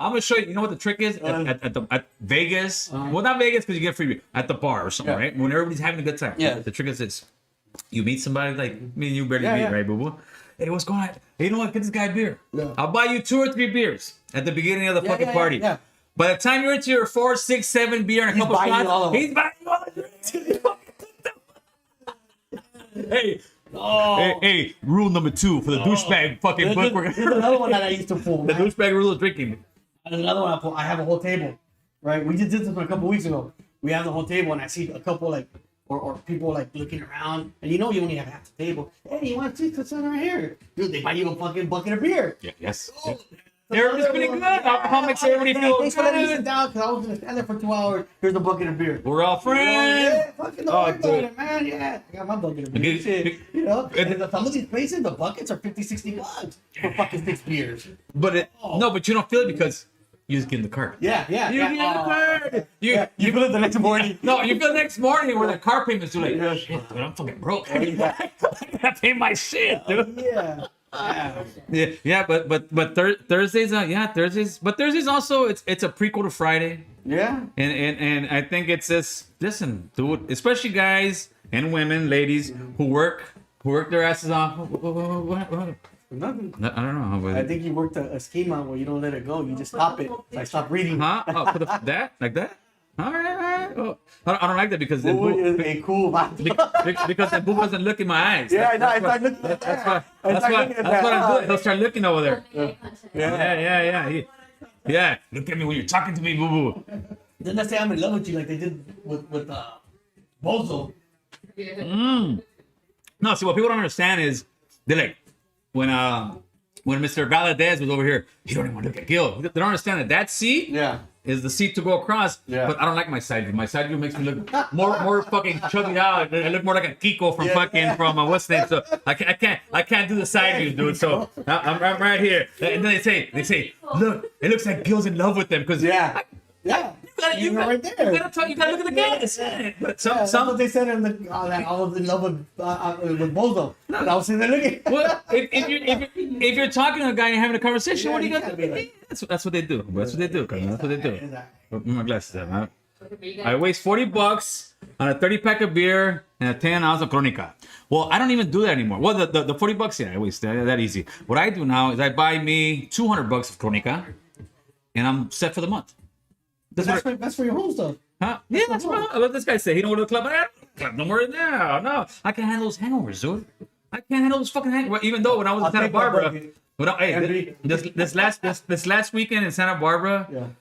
gonna show you. You know what the trick is at Vegas? Well, not Vegas because you get free beer at the bar or something, right? When everybody's having a good time. Yeah. The trick is this: you meet somebody like me and you barely meet, right, boo boo? Hey, what's going on? Hey, you know what? Get this guy a beer. Yeah. I'll buy you 2 or 3 beers at the beginning of the fucking party. Yeah. By the time you're into your 4, 6, 7 beer and a couple shots, he's buying you all the drinks. Hey. Oh. Hey, rule number 2 for the douchebag fucking book. There's another one that I used to pull. The douchebag rule of drinking. There's another one I pull. I have a whole table, right? We just did this one a couple weeks ago. We have the whole table, and I see a couple like, or people like looking around, and you know you only have half the table. Hey, you want to sit right here? Dude, they buy you a fucking bucket of beer. Yeah, yes. Oh. Everybody's pretty good. Alcohol makes everybody feel Thanks for letting me sit good. down, because I was going to stand there for 2 hours. Here's a bucket of beer. We're all friends. Yeah, fucking don't worry about it, man. Yeah, I got my bucket of beer. Shit. You know, and some of these places, the buckets are 50, 60 bucks for fucking 6 beers. But no, but you don't feel it because you just get in the car. Yeah. You get in the car. You feel it the next morning. No, you feel the next morning where the car payment's due. Like, shit, dude, I'm fucking broke. I gotta pay my shit, dude. Yeah. But Thursdays, Thursdays. But Thursdays also, it's a prequel to Friday. Yeah. And I think it's this. Listen, dude, especially guys and women, ladies who work their asses off. What? Nothing. I don't know. I think you worked a schema where you don't let it go. You just stop it. I stop reading. Huh? Oh, for that? Like that? All right. Oh, I don't like that because then Boo is a cool vibe. because then Boo doesn't look in my eyes. Yeah, I know. I start looking at That's that. what I'm doing. He'll start looking over there. Yeah. Yeah. Look at me when you're talking to me, Boo Boo. Then they say I'm in love with you like they did with Bozo. No, see what people don't understand is they're like when Mr. Valadez was over here, he don't even want to look at Gil. They don't understand that seat is the seat to go across. Yeah. But I don't like my side view. My side view makes me look more fucking chubby out. I look more like a Kiko from what's the name. So I can't do the side view, dude. So I'm right here. And then they say, look, it looks like Gil's in love with them because You gotta look at the guys. But some what they said in I was in love with Bozo. But I was sitting there looking. Well, if you're talking to a guy and having a conversation, what do you got to do? That's what they do. That's what they do. That's what they do. Put my glasses on, huh? I waste $40 on a 30-pack of beer and a 10-ounce of Crónica. Well, I don't even do that anymore. Well, the $40, I waste that easy. What I do now is I buy me $200 of Crónica, and I'm set for the month. That's for your home stuff. Huh? Yeah, that's what this guy say. He don't go to the club. Club no more now. No, I can't handle those hangovers, dude. I can't handle those fucking hangovers. Even though when I was in Santa Barbara, this last weekend in Santa Barbara,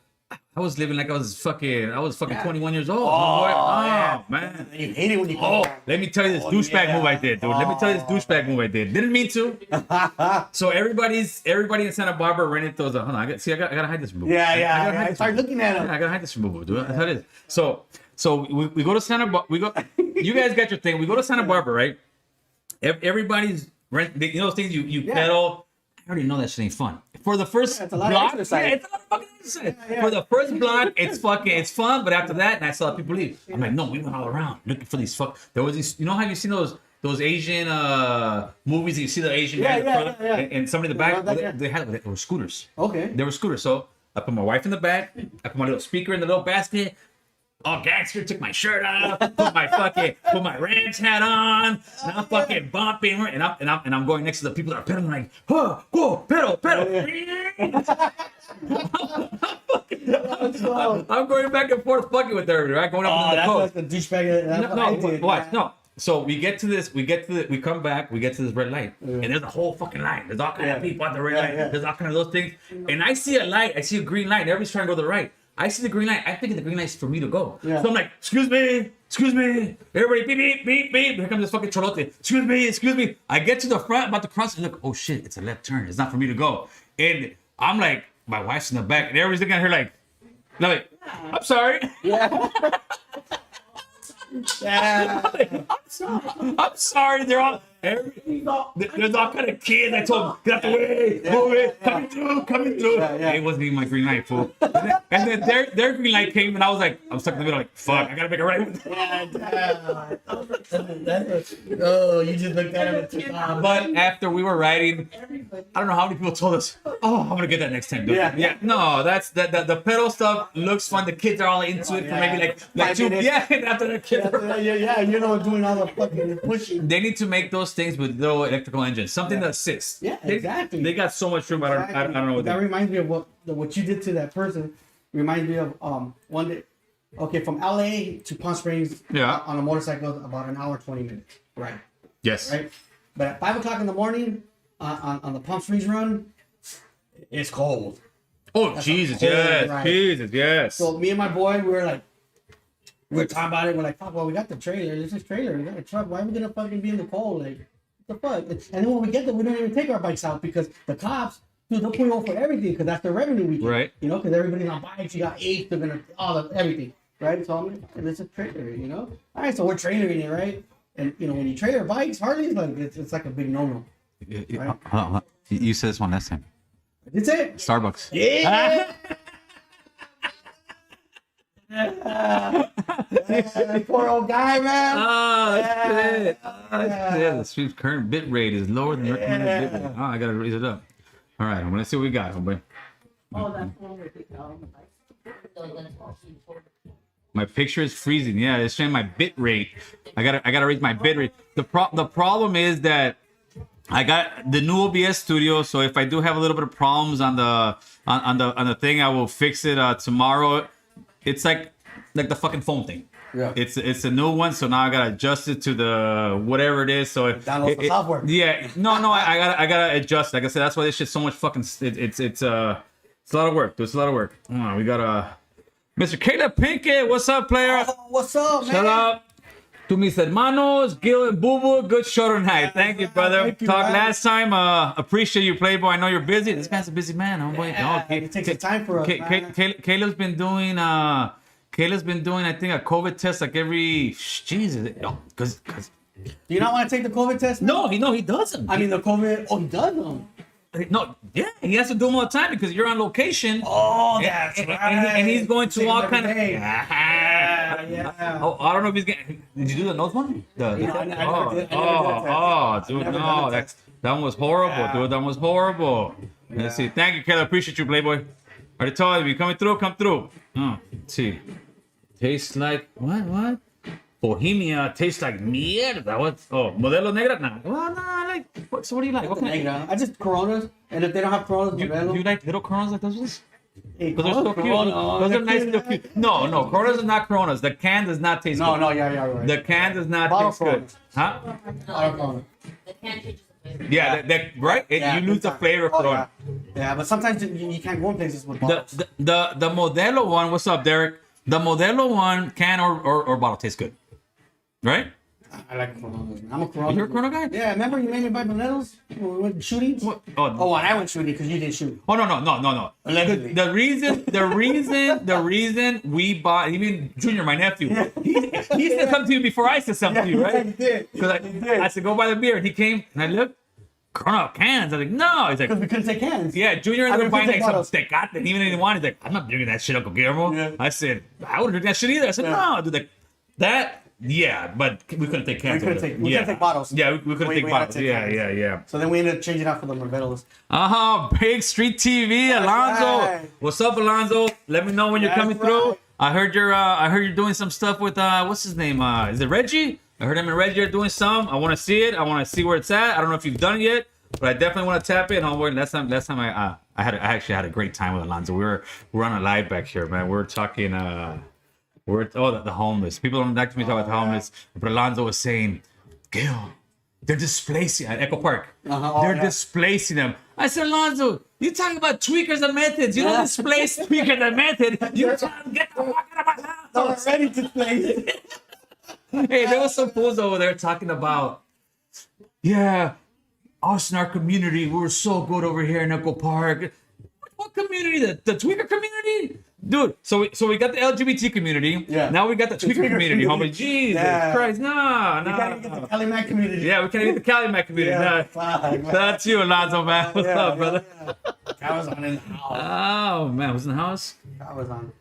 I was living like I was fucking 21 years old. Oh man. You hate it when you come back. Let me tell you this douchebag move I did, dude. Let me tell you this douchebag move I did. Didn't mean to. So everybody in Santa Barbara rented those. Hold on, I gotta hide this from Boo. I start looking at them. I gotta hide this from Boo, dude. That's how it is. So we go to Santa Barbara. You guys got your thing. We go to Santa Barbara, right? Everybody's rent. You know those things you pedal. I already know that shit ain't fun. For the first block, it's a lot of fucking exercise. For the first block, it's fun, but after that, and I saw people leave. I'm like, no, we went all around looking for these There was these, you know how you seen those Asian movies? You see the Asian guy in the front and somebody in the back. They were scooters. Okay. They were scooters. So I put my wife in the back. I put my little speaker in the little basket. All gangster, took my shirt off, put my ranch hat on, and I'm fucking bumping, and I'm going next to the people that are pedaling like, whoa, pedal. I'm going back and forth fucking with everybody, right? Going up in the coast. That's the douchebag. Watch. So we come back, we get to this red light, and there's a whole fucking line. There's all kind of people at the red light. There's all kind of those things, and I see a green light, and everybody's trying to go to the right. I see the green light. I think the green light's for me to go. Yeah. So I'm like, excuse me. Everybody, beep. Here comes this fucking cholote. Excuse me. I get to the front, about to cross, and look, oh shit, it's a left turn. It's not for me to go. And I'm like, my wife's in the back, and everybody's looking at her like, I'm sorry. Yeah. I'm sorry. There's all kind of kids. I told them, get out the way, move it, coming through. Yeah. It wasn't even my green light, fool. And then their green light came, and I was like, I'm stuck in the middle, like, fuck, I gotta make a right. Oh, you just looked at him and took off. But after we were riding, I don't know how many people told us, oh, I'm gonna get that next time, dude. Yeah. No, that's the pedal stuff looks fun. The kids are all into it for maybe like 2 minutes. Yeah, and after the kids doing all the fucking pushing. they need to make those things with little electrical engines, something that sits. Yeah, exactly. They got so much room. I don't know what that they. reminds me of what you did to that person. Reminds me of one day. Okay, from LA to Palm Springs. Yeah. On a motorcycle, about an hour 20 minutes. Right. Yes. Right. But at 5 o'clock in the morning, on the Palm Springs run, it's cold. Oh, That's Jesus, a cold yes. ride. Jesus, yes. So me and my boy, we were talking about it. We're like, fuck, well, we got the trailer. There's this trailer. We got a truck. Why are we gonna fucking be in the cold? Like, what the fuck? And then when we get there, we don't even take our bikes out because the cops, dude, they'll pull you over for everything because that's their revenue weekend. Right. You know, because everybody's on bikes. You got eight. They're gonna everything. Right. So I'm like, it's a trailer. You know. All right. So we're trailering it, right? And you know, when you trailer bikes, Harley's like it's like a big no-no. Right? You said this one last time. That's it. Starbucks. Yeah. Poor old guy, man. Oh, shit. Yeah. Yeah, the stream's current bit rate is lower than recommended bit rate. Oh, I gotta raise it up. All right, I'm gonna see what we got, homeboy. Oh, that's one with the My picture is freezing. Yeah, it's showing my bit rate. I gotta raise my bit rate. The problem is that I got the new OBS studio, so if I do have a little bit of problems on the thing, I will fix it tomorrow. It's like the fucking phone thing. Yeah. It's a new one, so now I gotta adjust it to the whatever it is. So Download the software. Yeah, no, I gotta adjust. Like I said, that's why this shit's so much fucking. It's a lot of work. It's a lot of work. We got Mr. Caleb Pinkett. What's up, player? Oh, what's up, man? Shut up. To mis hermanos, Gil and Boo Boo, good show tonight. Thank you, brother. Thank you, Talked man. last time. Appreciate you, Playboy. I know you're busy. This guy's a busy man, homeboy. Yeah, it takes the time for us, man. Caleb's been doing. I think, a COVID test like every. Jesus, because. Do you not want to take the COVID test? Man? No, he doesn't. I mean, the COVID. Oh, he does them. No, yeah, he has to do them all the time because you're on location. Oh, that's right. And he's going to Take all them kind of. every day. Yeah. Oh, I don't know if he's getting. Did you do the nose one? I never did that test. Dude, I never no, did that that one was horrible, Yeah. dude. That was horrible. Let's see. Thank you, Kelly. Appreciate you, Playboy. Already told you, coming through, come through. Let's see. Tastes like what? Bohemia tastes like mierda. What? Oh, Modelo Negra? Nah. Well, no, I like. So what do you like? What kind of? Negra. I just Coronas, and if they don't have Coronas, Do you like little Coronas like those? Hey, Those are so cute. Corona, Those are nice, little cute. No, Coronas are not Coronas. The can does not taste good. yeah, right. The can does not Bottle taste good. Coronas. Huh? Bottle Corona. The can changes the flavor. Yeah, right? Yeah, You lose the flavor of Corona. Yeah, but sometimes you can't go in places with bottles. The Modelo one, what's up, Derek? The Modelo one, can or bottle tastes good. Right? I like Coronas. I'm a Corona. You're a Corona guy? Yeah, remember you made me buy Modelos when we went shooting? What? Oh, and I went shooting because you didn't shoot. Oh no. Allegedly. The reason we bought, even Junior, my nephew, he said something to you before I said something to you, right? He did. Because I said go buy the beer, and he came and I looked, Corona cans. I was like, no. He's like, Because we couldn't take cans. yeah, Junior ended I up buying couldn't like take some Tecate, and even if he wanted, he's like, I'm not drinking that shit, Uncle Guillermo. Yeah. I said, I wouldn't drink that shit either. I said, no, dude, that. Yeah, but we couldn't take cans. We couldn't take bottles. Yeah, we couldn't take We had bottles. to take Yeah, cans. yeah. So then we ended up changing out for the Modelos. Big Street TV, Alonzo. right. What's up, Alonzo? Let me know when you're That's coming through. right. I heard you're doing some stuff with what's his name? Is it Reggie? I heard him and Reggie are doing some. I want to see it. I want to see where it's at. I don't know if you've done it yet, but I definitely want to tap it. Homeboy, last time I actually had a great time with Alonzo. We're on a live back here, man. We're talking the homeless. People don't like to me talk about the homeless, but Alonzo was saying, Gil, they're displacing at Echo Park. They're displacing them. I said, Alonzo, you talking about tweakers and methods. You don't displace tweakers and methods. You trying to get the fuck out of my house. They're ready to play. Hey, there was some fools over there talking about, yeah, us in our community, we were so good over here in Echo Park. What community? The tweaker community? Dude, so we got the LGBT community. Yeah. Now we got the tweaker community, homie. Jesus Yeah. Christ, We can't even get the Cali Mac community. Yeah, we can't even get the Cali Mac community. Yeah, Nah. fuck, man. That's you, Alonzo, man. What's up, brother? I was on in the house. Oh man, who's in the house? I was on.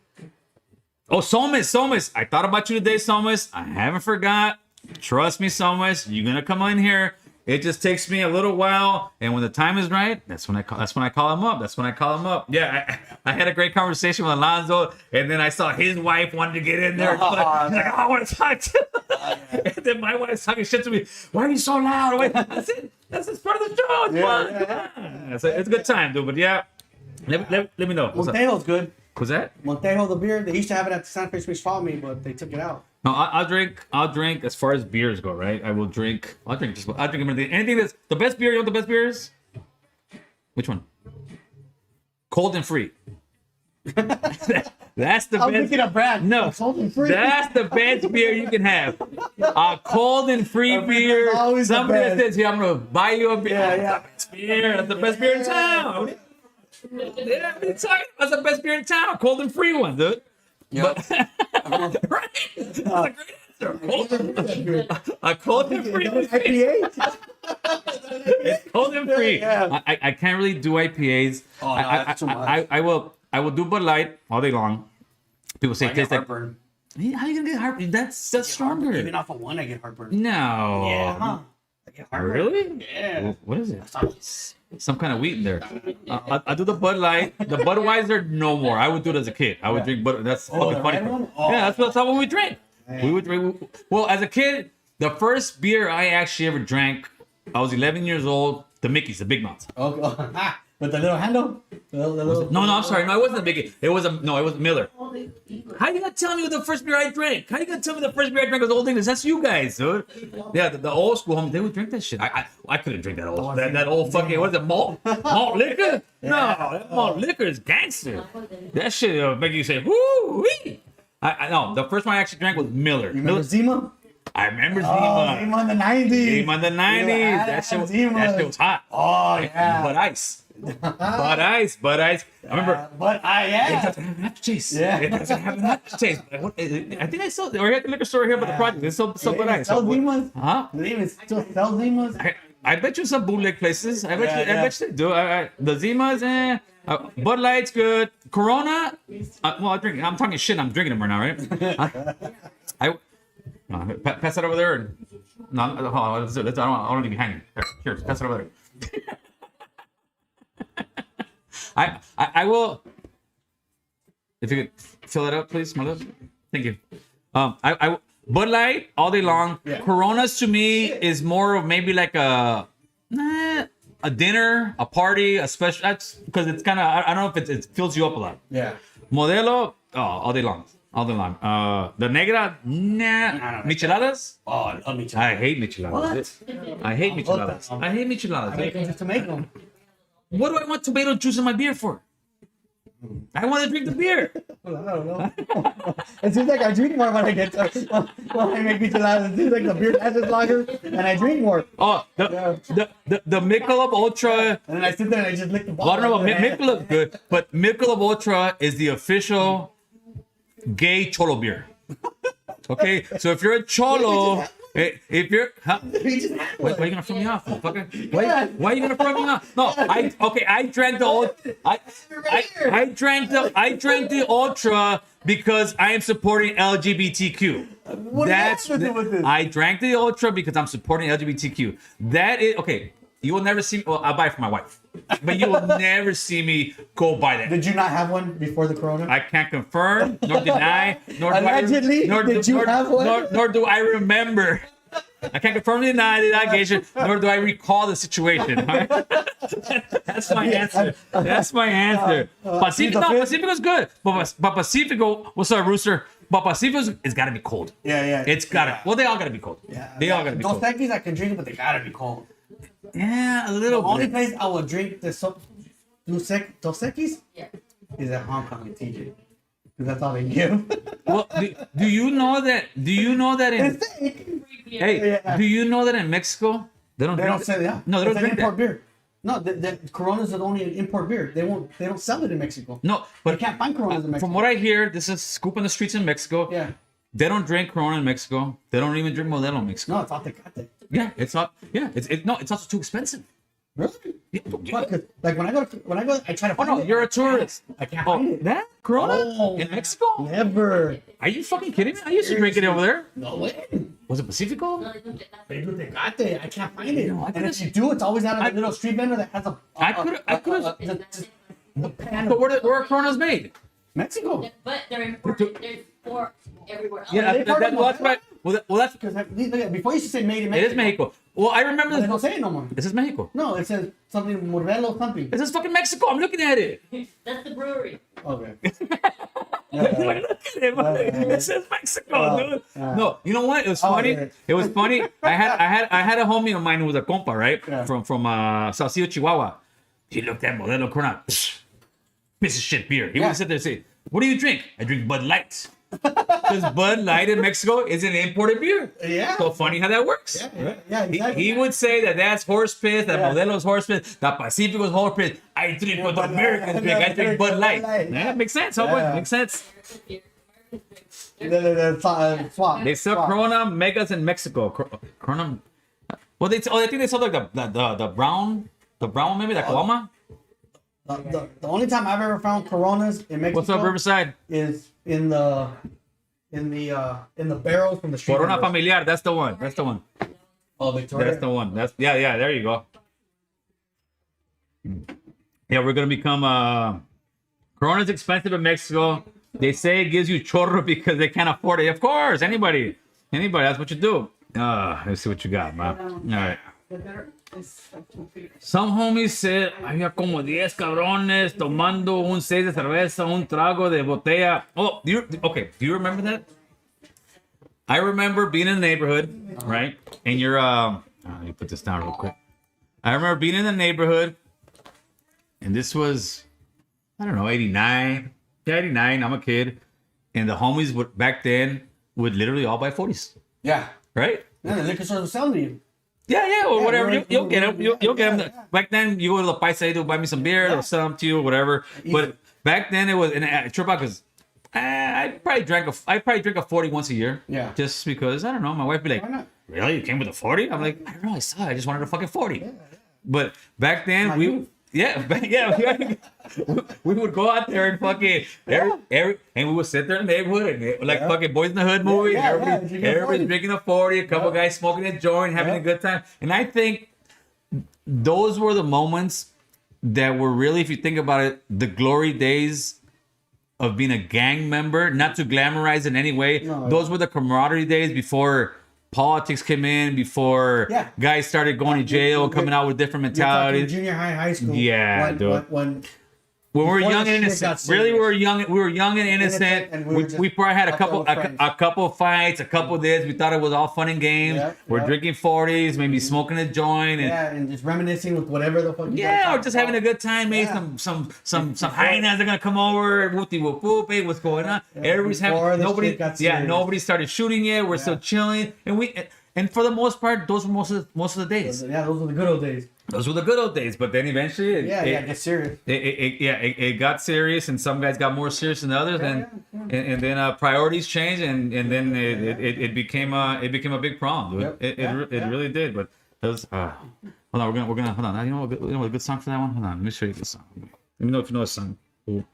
Oh, Somas. I thought about you today, Somas. I haven't forgot. Trust me, Somas. You're gonna come in here. It just takes me a little while, and when the time is right, that's when I call him up. Yeah, I had a great conversation with Alonzo, and then I saw his wife wanted to get in there. He's like, oh, I want to talk to him. And then my wife's talking shit to me. Why are you so loud? Wait, that's it. That's just part of the show. It's fun. It's a good time, dude. But yeah, let me know. What's up? Montejo's good. What's that? Montejo, the beer. They used to have it at the Santa Fe Space Follow Me, but they took it out. No, I'll drink as far as beers go, right? I'll drink anything that's the best beer. You know what the best beer is? Which one? Cold and free. That's the I'm best. thinking of Brad. No, Cold and free. that's the best beer you can have. A cold and free beer. always the Somebody that best. says, "Here, I'm gonna buy you a beer." Yeah, That's the best beer. That's the best beer in town. Yeah, that's the best beer in town. Cold and free one, dude. But, right? That's a great answer. A cold and free. IPA? It's cold and free. Yeah. I can't really do IPAs. Oh, no, that's too much. I will do Bud Light all day long. People say I it get tastes like. heartburn. How you gonna get heartburn? That's stronger. Even off of one, I get heartburn. No. Yeah, huh? I get heartburn. Really? Yeah. What is it? Some kind of wheat in there. I do the Bud Light. The Budweiser, no more. I would do it as a kid. I would drink Bud. That's fucking the funny. red one? Oh. Yeah, that's what we drink. We would drink. Well, as a kid, the first beer I actually ever drank, I was 11 years old. The Mickey's, the Big Mouth. Okay. With the little handle? The little, No, I'm sorry. No, it wasn't a Mickey. It was Miller. How you gonna tell me what the first beer I drank? How you gonna tell me the first beer I drank was Old English? That's you guys, dude. Yeah, the old school homies, they would drink that shit. I couldn't drink that old that old fucking what is it, malt liquor? No, that malt liquor is gangster. That shit make you say woo wee. I no, the first one I actually drank was Miller. You remember Zima? I remember Oh, Zima. Zima in the 90s. Zima in the 90s. That shit was hot. Oh, yeah. But ice. But ice. I remember. But It yeah. doesn't have an aftertaste. Yeah. It doesn't have an aftertaste. I think I saw. We're here at the liquor store here by the project. It's so They nice. sell Zimas? Huh? Do they even still sell Zimas? I bet you some bootleg places. I bet Yeah, you. I bet you they do. The Zimas, Bud Light's good. Corona. Well, I'm talking shit. I'm drinking them right now, right? Pass that over there. No, hold on. Let's do it. I don't want to be hanging. Here, pass it over there. I will. If you could fill it up, please, my love. Thank you. I Bud Light all day long. Yeah. Coronas to me is more of maybe like a dinner, a party, a special. That's because it's kind of I don't know if it fills you up a lot. Yeah. Modelo, all day long. All day long. The negra, nah. Micheladas? Oh, I love micheladas. I hate micheladas. What? I hate micheladas. I hate micheladas. I make them just to make them. What do I want tomato juice in my beer for? I want to drink the beer. Well, I don't know. It seems like I drink more when I get to when I make micheladas. It seems like the beer lasts longer and I drink more. Oh, the Michelob Ultra. And then I sit there and I just lick the Well, I bottle. don't know about Michelob's good, but Michelob Ultra is the official gay cholo beer. Okay, so if you're a cholo, if you're, huh? Why are you gonna throw me off, motherfucker? Why are you gonna throw me off? No, I drank the I drank the Ultra because I am supporting LGBTQ. What do you have to do with this? I drank the Ultra because I'm supporting LGBTQ. That is okay. You will never see me. Well, I'll buy it for my wife, but you will never see me go buy that. Did you not have one before the corona? I can't confirm nor deny. Allegedly, did you have one? Nor do I remember. I can't confirm or deny the allegation, nor do I recall the situation. All right? That's my answer. That's my answer. Pacifico's good, but Pacifico. What's up, Rooster? But Pacifico's it's got to be cold. Yeah. It's gotta. Well, they all gotta be cold. Yeah. They all gotta be Those cold. Dickies I can drink, but they gotta be cold. Yeah, a The little only bit. place I will drink the Dos Equis Yeah. is at Hong Kong and TJ. Because that's all they give. Well, do you know that? Do you know that in? It's fake. Hey, Yeah. do you know that in Mexico they don't They drink don't say that. No, they don't It's an drink import that. beer. No, the Coronas is only an import beer. They don't sell it in Mexico. No, You but can't find Coronas in Mexico. from what I hear, this is scoop on the streets in Mexico. Yeah. They don't drink Corona in Mexico. They don't even drink Modelo in Mexico. No, it's not the Tecate. Yeah, it's not. Yeah, it's also too expensive. Really? Yeah. What? 'Cause, like when I go, I try to Oh find no, it. you're a tourist. I can't find it. That Corona Oh, in Mexico? Never. Are you fucking kidding me? I used to drink it over there. No way. Was it Pacifico? No, they don't get that. They do Tecate. I can't find it. No, I And could've- if you do, it's always out of a little street vendor that has a. I could've- The pan But of where are Coronas made? Mexico. But they're imported. There's four everywhere else. Yeah, they part of well, that's right. Well, that's Because before you used to say made in it Mexico. is Mexico. Well, I remember But they don't this. say it no more. This is Mexico. No, it says something Modelo something. This is fucking Mexico. I'm looking at it. That's the brewery. Okay. Look at it. It says Mexico, dude. No, you know what? It was funny. yeah. It was funny. I had a homie of mine who was a compa, right? Yeah. From Saltillo, Chihuahua. He looked at Modelo Corona. Piece of shit beer. He would sit there and say, "What do you drink?" I drink Bud Light. Because Bud Light in Mexico is an imported beer. Yeah. So funny how that works. Yeah, exactly. He would say that that's horse piss, that Modelo's horse piss, that Pacifico's horse piss. I drink what the Bud Light. Americans drink. I drink Bud Light. Bud Light. Yeah, makes sense. Homeboy. Makes sense. Swap. They sell Corona Megas in Mexico. Corona. Well, I think they sell like the brown one maybe, the Coloma. The only time I've ever found Coronas in Mexico What's up, Riverside? is in the barrels from the street. Corona vendors. Familiar. That's the one. That's the one. Oh, Victoria. That's the one. That's yeah. There you go. Yeah, we're gonna become. Corona's expensive in Mexico. They say it gives you chorro because they can't afford it. Of course, anybody. That's what you do. Let's see what you got, man. All right. Some homies said había como 10 cabrones tomando un 6 de cerveza, un trago de botella. Oh, do you remember that? I remember being in the neighborhood, right? And you're let me put this down real quick. I remember being in the neighborhood, and this was, I don't know, 89. Yeah, 89. I'm a kid, and the homies back then would literally all buy 40s, Yeah. right? Yeah, the liquor store was selling you. Yeah, or whatever. we're- You'll get them. we're- You'll get them. yeah. Back then, you go to the paisa to buy me some beer, they'll sell them to you, whatever. But back then, it was, and I trip out because I probably drink a 40 once a year. Yeah. Just because, I don't know, my wife be like, Why not? really? You came with a 40? I'm like, I don't know, I saw it. I just wanted a fucking 40. But back then, My we youth. we would go out there and fucking and we would sit there in the neighborhood and like fucking Boys in the Hood movie. Yeah, and drinking a everybody's 40. drinking a 40, a couple guys smoking a joint, having a good time. And I think those were the moments that were really, if you think about it, the glory days of being a gang member. Not to glamorize in any way. No, Those were the camaraderie days before politics came in, before guys started going to jail, coming out with different You're talking mentalities. junior high school. Yeah, dude. When When we were before young the and shit got innocent, really, serious. we were young and innocent. And we, we were just we probably had out there with friends. a couple fights, a couple of this. We thought it was all fun and games. Yeah, we're yeah. drinking 40s, maybe smoking a joint, and yeah, and just reminiscing with whatever the fuck. You yeah, guys or just talk having a about. good time. Maybe Yeah. some hyenas are gonna come over. Whoopty whoop whoop. Hey, what's going on? Everybody's before having the nobody. shit got Yeah, serious. nobody started shooting yet. We're still chilling, and for the most part, those were most of the days. Yeah, those were the good old days. Those were the good old days. But then eventually, Get serious. it got serious, and some guys got more serious than others, and then priorities changed, and then it became a big problem. Dude. Yep. It really did. But it was hold on, we're gonna hold on. You know a good song for that one? Hold on, let me show you the song. Let me know if you know a song. Ooh.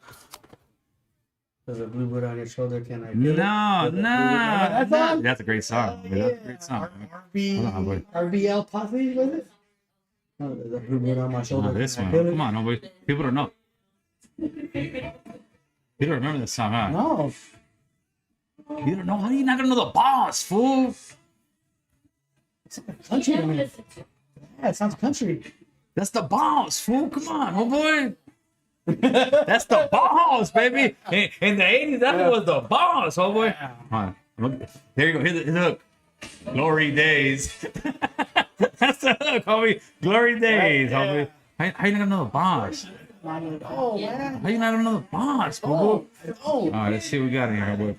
There's a blue bird on your shoulder. Can I? No, That's on? that's a great song. That's a great song. Hold on, boy. RBL Posse, was it? No, there's a blue bird on my shoulder. Oh, this Can I one. feel it? Come on, nobody. People don't know. You don't remember this song, huh? No. You don't know? How are you not gonna know the boss, fool? Country to me. Yeah, it sounds country. That's the boss, fool. Come on, oh boy. That's the boss, baby. In the 80s, that was the boss, oh boy. Hold on. There you go. Here's the hook. Glory days. That's the hook, homie. Glory days, homie. How you not gonna know the boss? Oh, man. How you not gonna know the boss, fool? Oh. All right, let's see what we got in here, homeboy.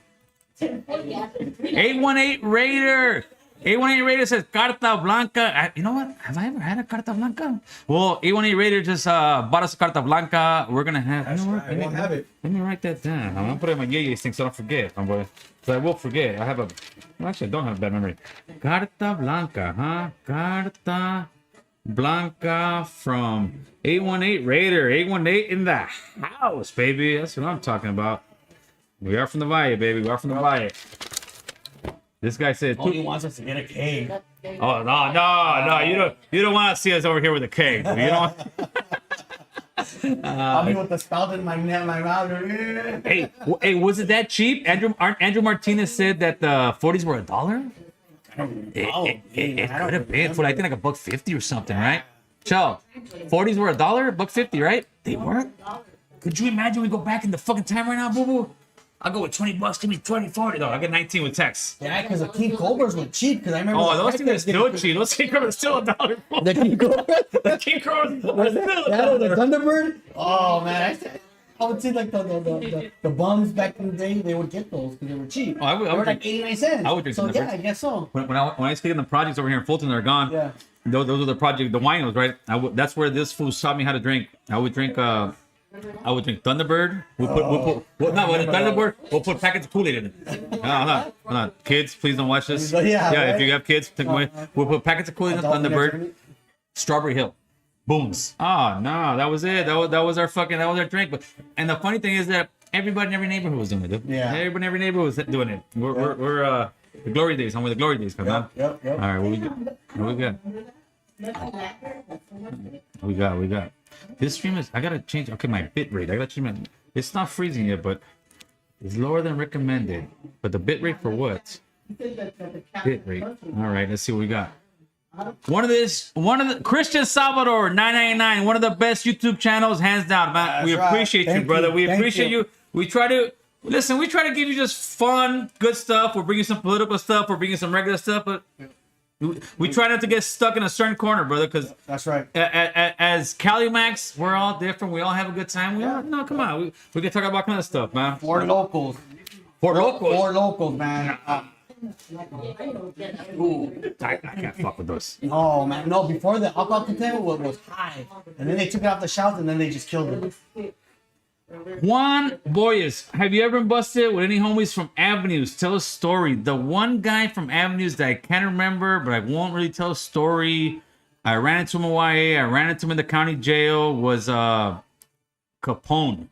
818 Raider. A18 Raider says Carta Blanca. You know what? Have I ever had a Carta Blanca? Well, A18 Raider just bought us a Carta Blanca. We're gonna have. You know what? I won't have it. Let me write that down. I'm gonna put it in my yay thing so I don't forget. Because I will forget. I have a. Well, actually, I don't have a bad memory. Carta Blanca, huh? Carta Blanca from 818 Raider. 818 in the house, baby. That's what I'm talking about. We are from the Valle, baby. We are from the Valle. This guy said. Only wants us to get a cake. Oh no! You don't want to see us over here with a cake. You don't. I'll be with the spout in my mouth. Hey, was it that cheap? Andrew Martinez said that the 40s were $1. It could have been for I think like $1.50 or something, right? Cho, 40s were $1, $1.50, right? They weren't. Could you imagine we go back in the fucking time right now, boo boo? I'll go with $20. Give me 20, 40. No, I got 19 with tax. Yeah, because the King Cobras were cheap. Because I remember. Oh, those things are still cheap. Those King Cobras are still $1. The King Cobras. The King Cobras are still Yeah, the $1. Thunderbird. Oh man, I would say like the bums back in the day, they would get those because they were cheap. Oh, I would they were like 89 cents. I would drink so Thunderbird. yeah, I guess so. When I used to get in the projects over here in Fulton, they're gone. Yeah. Those are the project, the winos, right? That's where this fool taught me how to drink. I would drink Thunderbird. Thunderbird. We'll put packets of Kool-Aid in it. Hold on. Kids, please don't watch this. Yeah, right? If you have kids, take them away. We'll put packets of Kool-Aid in Thunderbird. Strawberry Hill. Booms. Oh no, that was it. That was our drink. But and the funny thing is that everybody in every neighborhood was doing it, dude. Yeah. Everybody in every neyborhood was doing it. We're the glory days. I'm with the glory days, come on. Yep. All right, what we got? This stream is. I gotta change. Okay, my bit rate. I gotta change my. It's not freezing yet, but it's lower than recommended. But the bit rate for what? Bit rate. All right, let's see what we got. One of the Christian Salvador 999. One of the best YouTube channels, hands down, man. That's We appreciate right. you, brother. We Thank appreciate you. We try to. Listen, we try to give you just fun, good stuff. We're bringing some political stuff. We're bringing some regular stuff, but we try not to get stuck in a certain corner, brother. Because That's right. as Cali Max, we're all different. We all have a good time. No, come on. We can talk about kind of stuff, man. Four locals, man. I can't fuck with those. Oh man, no. Before the alcohol content was high, and then they took it off the shelves, and then they just killed it. Juan Boyes, have you ever been busted with any homies from Avenues? Tell a story. The one guy from Avenues that I can't remember, but I won't really tell a story. I ran into him in YA. I ran into him in the county jail. Was Capone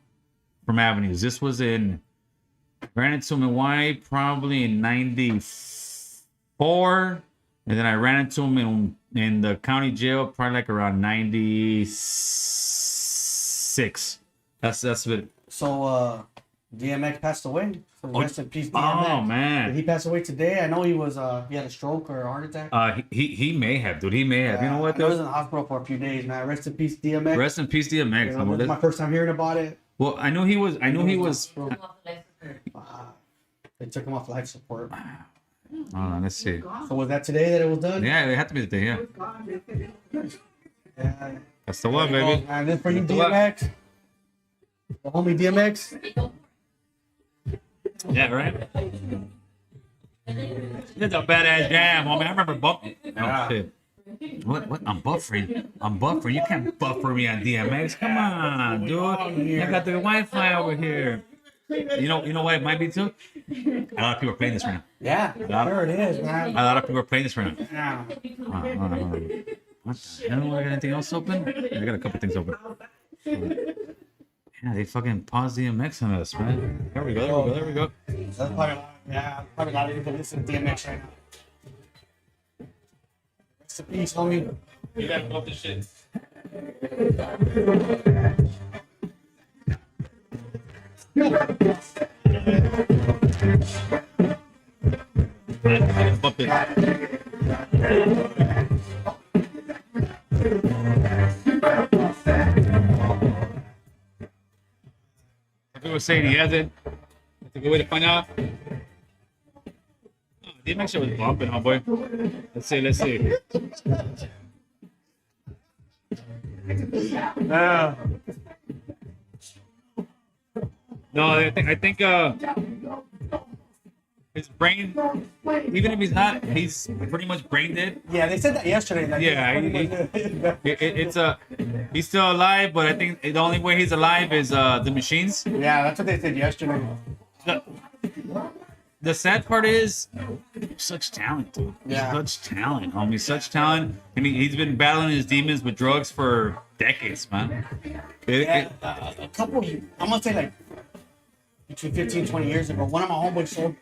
from Avenues. This was in. Ran into him in YA probably in '94, and then I ran into him in the county jail probably like around '96. That's it. So DMX passed away. So rest in peace, DMX. Oh man, Did he pass away today? I know he was he had a stroke or a heart attack. He may have, dude. He may have. You know what? I was in the hospital for a few days, man. Rest in peace, DMX. Rest in peace, DMX. You know, this is my first time hearing about it. Well, I knew he was. They took him off life support. Hold on, let's see. So was that today that it was done? Yeah, it had to be the day. Yeah, Yeah. that's the one, baby. And this for you, That's the one. DMX. The homie DMX. Yeah, right. It's a badass jam, homie. I remember bumping. Oh shit. What? I'm buffering. You can't buffer me on DMX. Come on, dude. I got the Wi-Fi over here. You know what it might be too? A lot of people are playing this right now. Yeah, there it is, man. A lot of people are playing this right now. Yeah. Hold on. What the hell? I got anything else open? I got a couple things open. Yeah, they fucking paused DMX on us, man. There we go. That's probably probably not even listen to DMX right now. Rest in peace, homie. You gotta love this shit. Bump it. People were saying he hasn't. That's a good way to find out. Oh, DMX shit was bumping, homeboy. Let's see. No, I think his brain, even if he's not, he's pretty much brain dead. Yeah, they said that yesterday. Like, Yeah, he's still alive, but I think the only way he's alive is the machines. yeah, that's what they said yesterday. The sad part is, such talent, dude. Yeah. Such talent, homie. Such talent. I mean, he's been battling his demons with drugs for decades, man. Yeah, a couple, I'm gonna say like between 15, 20 years ago, one of my homeboys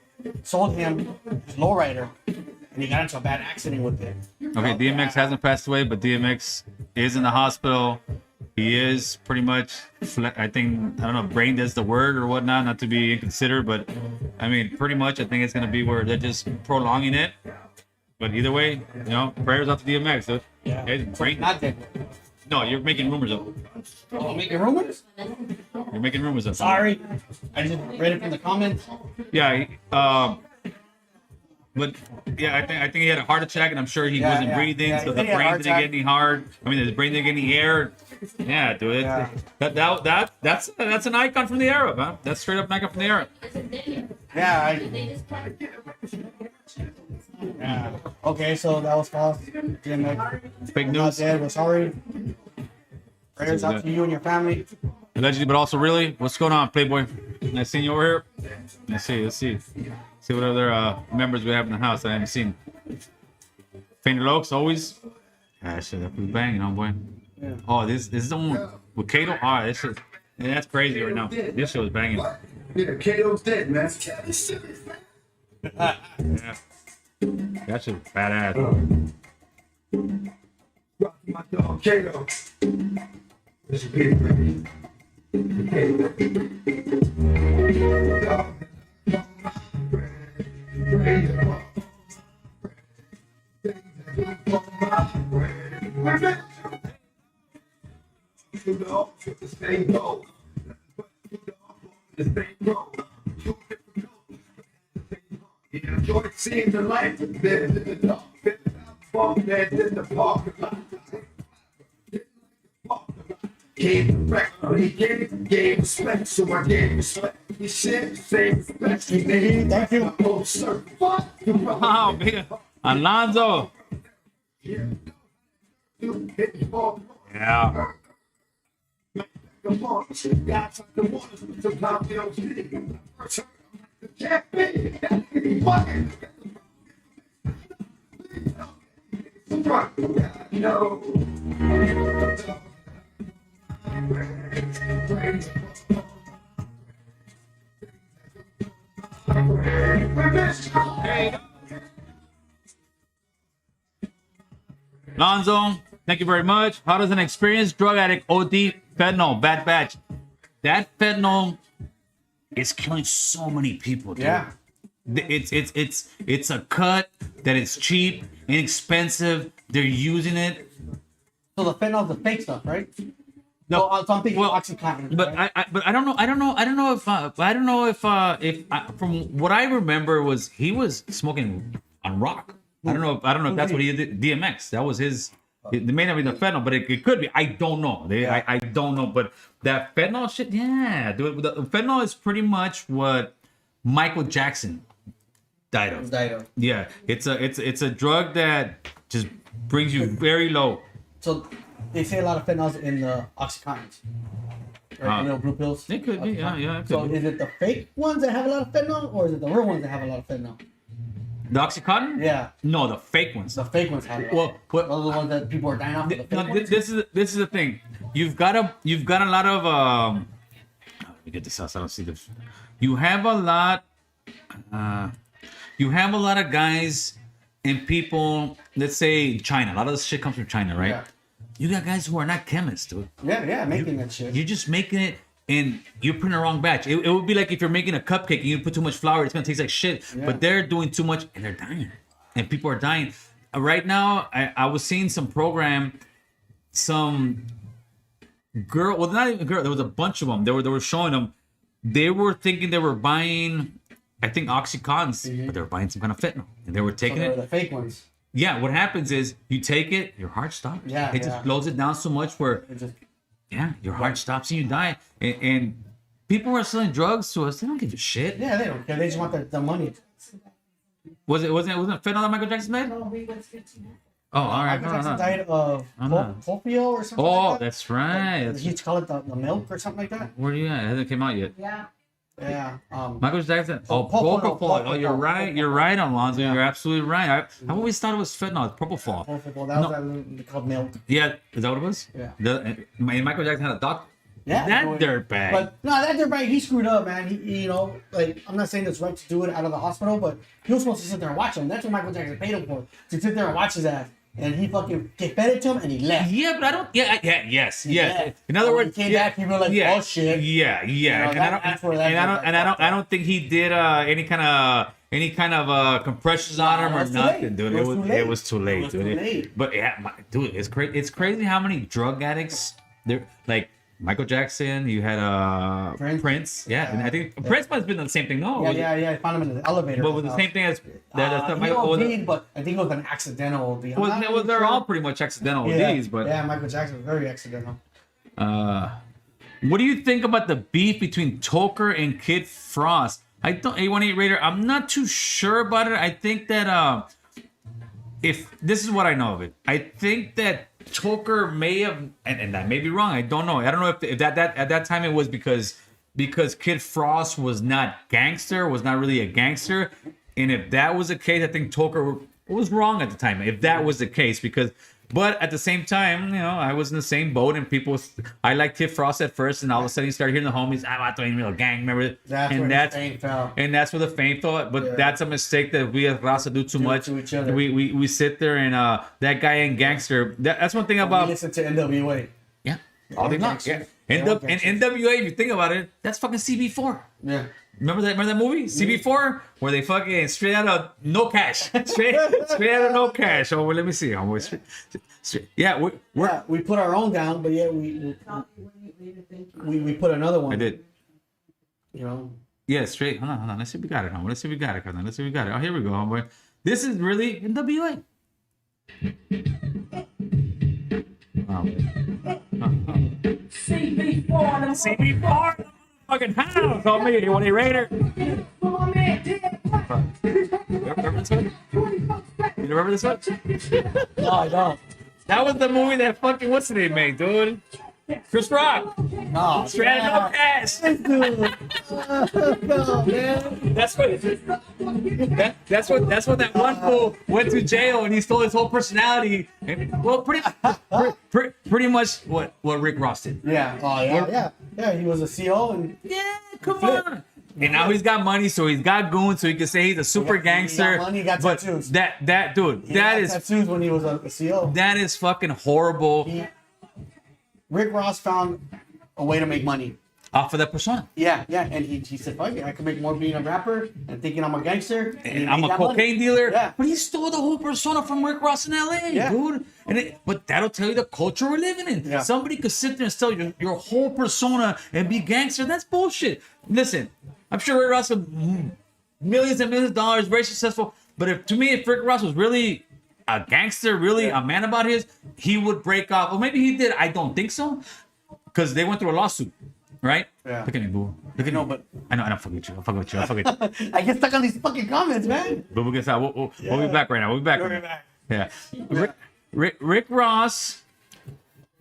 sold him his lowrider, and he got into a bad accident with it. Okay, DMX hasn't passed away, but DMX is in the hospital. He is pretty much, I think, I don't know, brain dead's the word or whatnot, not to be inconsiderate, but I mean, pretty much, I think it's going to be where they're just prolonging it. But either way, you know, prayers out to DMX, dude. Yeah. It's brain Not dead. No, you're making rumors up. Oh, making rumors? You're making rumors up. Sorry, I just read it from the comments. Yeah, but yeah, I think he had a heart attack, and I'm sure he Yeah, wasn't yeah, breathing, yeah, so he the said he had a brain heart didn't get attack. any hard. I mean, his brain didn't get any air. Yeah, dude. Yeah. That's an icon from the era, man. That's straight up an icon from the era. Yeah, They just tried. yeah. Okay, so that was false. DMX. Fake Not news. dead. We're sorry. Prayers out to you and your family. Allegedly, but also really. What's going on, Playboy? Nice seeing you over here. Let's see. See what other members we have in the house that I haven't seen. Fainted Oaks, always. Yeah, that shit, that was banging, homeboy. Yeah. Oh, this is the one with Kato. Oh, this shit. Yeah, that's crazy right now. This shit was banging. Yeah, Kato's dead, man. Yeah. That shit was badass. My dog, Kato. This is Peter, baby. Seeing the light, then in the dark, then in the parking lot. Gave record, he gave respect, so I gave respect. He said, same respect. He made Thank you. oh, sir. Wow, big Alonzo. Yeah. Come on, guys, the waters, sometimes they don't see. Can't be. No. Lonzo, thank you very much. How does an experienced drug addict OD fentanyl? Bad batch. That fentanyl is killing so many people, dude. Yeah. It's a cut that is cheap, inexpensive. They're using it. So the fentanyl's the fake stuff, right? No, So I'm thinking well, OxyContin. but right? I don't know if from what I remember was he was smoking on rock. I don't know if that's what he did. DMX, that was his. It may not be the fentanyl, but it could be. I don't know. I don't know. But that fentanyl shit, yeah, dude. The fentanyl is pretty much what Michael Jackson died of. Yeah, it's a drug that just brings you very low. So they say a lot of fentanyls in the OxyContins. Right? The little blue pills. It could be, yeah, it could So be. is it the fake ones that have a lot of fentanyl, or is it the real ones that have a lot of fentanyl? The OxyContin? Yeah, No, the fake ones. the fake ones have it. Well, what? Those are the ones that people are dying off of. The No, fake ones? this is the thing. You've got a lot of let me get this out. I don't see this. You have a lot of guys and people. Let's say China. A lot of this shit comes from China, right? Yeah. You got guys who are not chemists, dude. Yeah, making that shit. You're just making it, and you're putting the wrong batch. It would be like if you're making a cupcake and you put too much flour, it's gonna taste like shit. Yeah. But they're doing too much, and they're dying, and people are dying. Right now, I was seeing some program, some girl. Well, not even a girl. There was a bunch of them. They were showing them. They were thinking they were buying, I think OxyContins, but they were buying some kind of fentanyl, and they were So taking they're it. the fake ones. Yeah, what happens is you take it, your heart stops. Yeah, it just yeah. slows it down so much where It just yeah, your heart stops and you die. And people who are selling drugs to us, they don't give a shit. they don't care. They just want the money. Wasn't fentanyl that Michael Jackson made? No, we was 15. Oh, all right. Michael No, Jackson no. died of Oh, no. polio or something Oh, like that. that's right. Like, he'd call it the milk or something like that. Where are you at? It hasn't came out yet. Yeah. Yeah. Michael Jackson. Oh, Propofol. propofol. Oh, you're right. You're right, Alonzo. Yeah. You're absolutely right. I always thought it was fentanyl. It's propofol. Propofol. That was that called milk. Yeah, is that what it was? Yeah. And Michael Jackson had a doctor. Yeah. That boy. dirtbag. But no, that dirtbag, he screwed up, man. He, like, I'm not saying it's right to do it out of the hospital, but he was supposed to sit there and watch him. That's what Michael Jackson paid him for, to sit there and watch his ass. And he fucking fed it to him, and he left. Yeah, but I don't. Yes. left. In other When words, he came back, he was like, yeah, oh shit. Yeah. know, that's where that I don't think he did any kind of compressions on him it or was too nothing, late. dude. It was too late. It was too late, It was dude. too late. But yeah, dude, it's crazy. It's crazy how many drug addicts there. Like Michael Jackson, you had Prince. Yeah, and I think Prince must have been the same thing. No, Yeah. I found him in the elevator. But with the same thing as that He OD'd, but I think it was an accidental OD. well, they're all pretty much accidental ODs, but yeah, Michael Jackson was very accidental. what do you think about the beef between Toker and Kid Frost? I don't A18 Raider. I'm not too sure about it. I think that if this is what I know of it, I think that Toker may have, and I may be wrong. I don't know. I don't know if that at that time it was because Kid Frost was not really a gangster, and if that was the case, I think Toker was wrong at the time. If that was the case, but at the same time, I was in the same boat, and I liked Kid Frost at first, and all of a sudden you start hearing the homies, I thought he was a gang member, and that's where the fame fell. But that's a mistake that we as Raza do too much. to each other. We sit there and that guy ain't gangster. That's one thing We about listen to NWA. yeah, all day long. gangsters. Yeah. They're all And gangsters. NWA, if you think about it, that's fucking CB4. Yeah. Remember that movie CB4 where they fucking straight out of no cash, straight out of no cash. Oh, well, let me see. Yeah, We put our own down, but yeah, we put another one. I did. Yeah, straight. Hold on. Let's see if we got it. Let's see if we got it. Oh, here we go, homeboy. This is really NWA. CB4, fucking house, homie. You want a Raider? Remember this one? You remember this one? No, I don't. That was the movie that fucking what's the name made, dude? Chris Rock. No. Straight out no cash. No, man. That's what that one fool went to jail and he stole his whole personality. And, well, pretty much what Rick Ross did. Yeah. Oh, yeah. Yeah, he was a CO and Yeah, come on. And now he's got money, so he's got goons, so he can say he's a super gangster. He got money, he got but tattoos. that dude, he that had is tattoos when he was a CO. that is fucking horrible. Rick Ross found a way to make money. Off of that persona. Yeah, and he said, fuck it, I can make more being a rapper and thinking I'm a gangster. And I'm a cocaine dealer. Yeah. But he stole the whole persona from Rick Ross in LA, Yeah. dude. But that'll tell you the culture we're living in. Yeah. Somebody could sit there and sell your whole persona and be gangster. That's bullshit. Listen, I'm sure Rick Ross had millions and millions of dollars, very successful. But if Rick Ross was really a gangster, really a man about his, he would break off. Well, maybe he did. I don't think so. Because they went through a lawsuit. Right? Yeah. Look at me, boo. Look at No, me. but- I know. I fuck with you. I fuck with you. I get stuck on these fucking comments, man. But we'll get that. We'll be back right now. We'll be back. We'll be back. Yeah. Rick Ross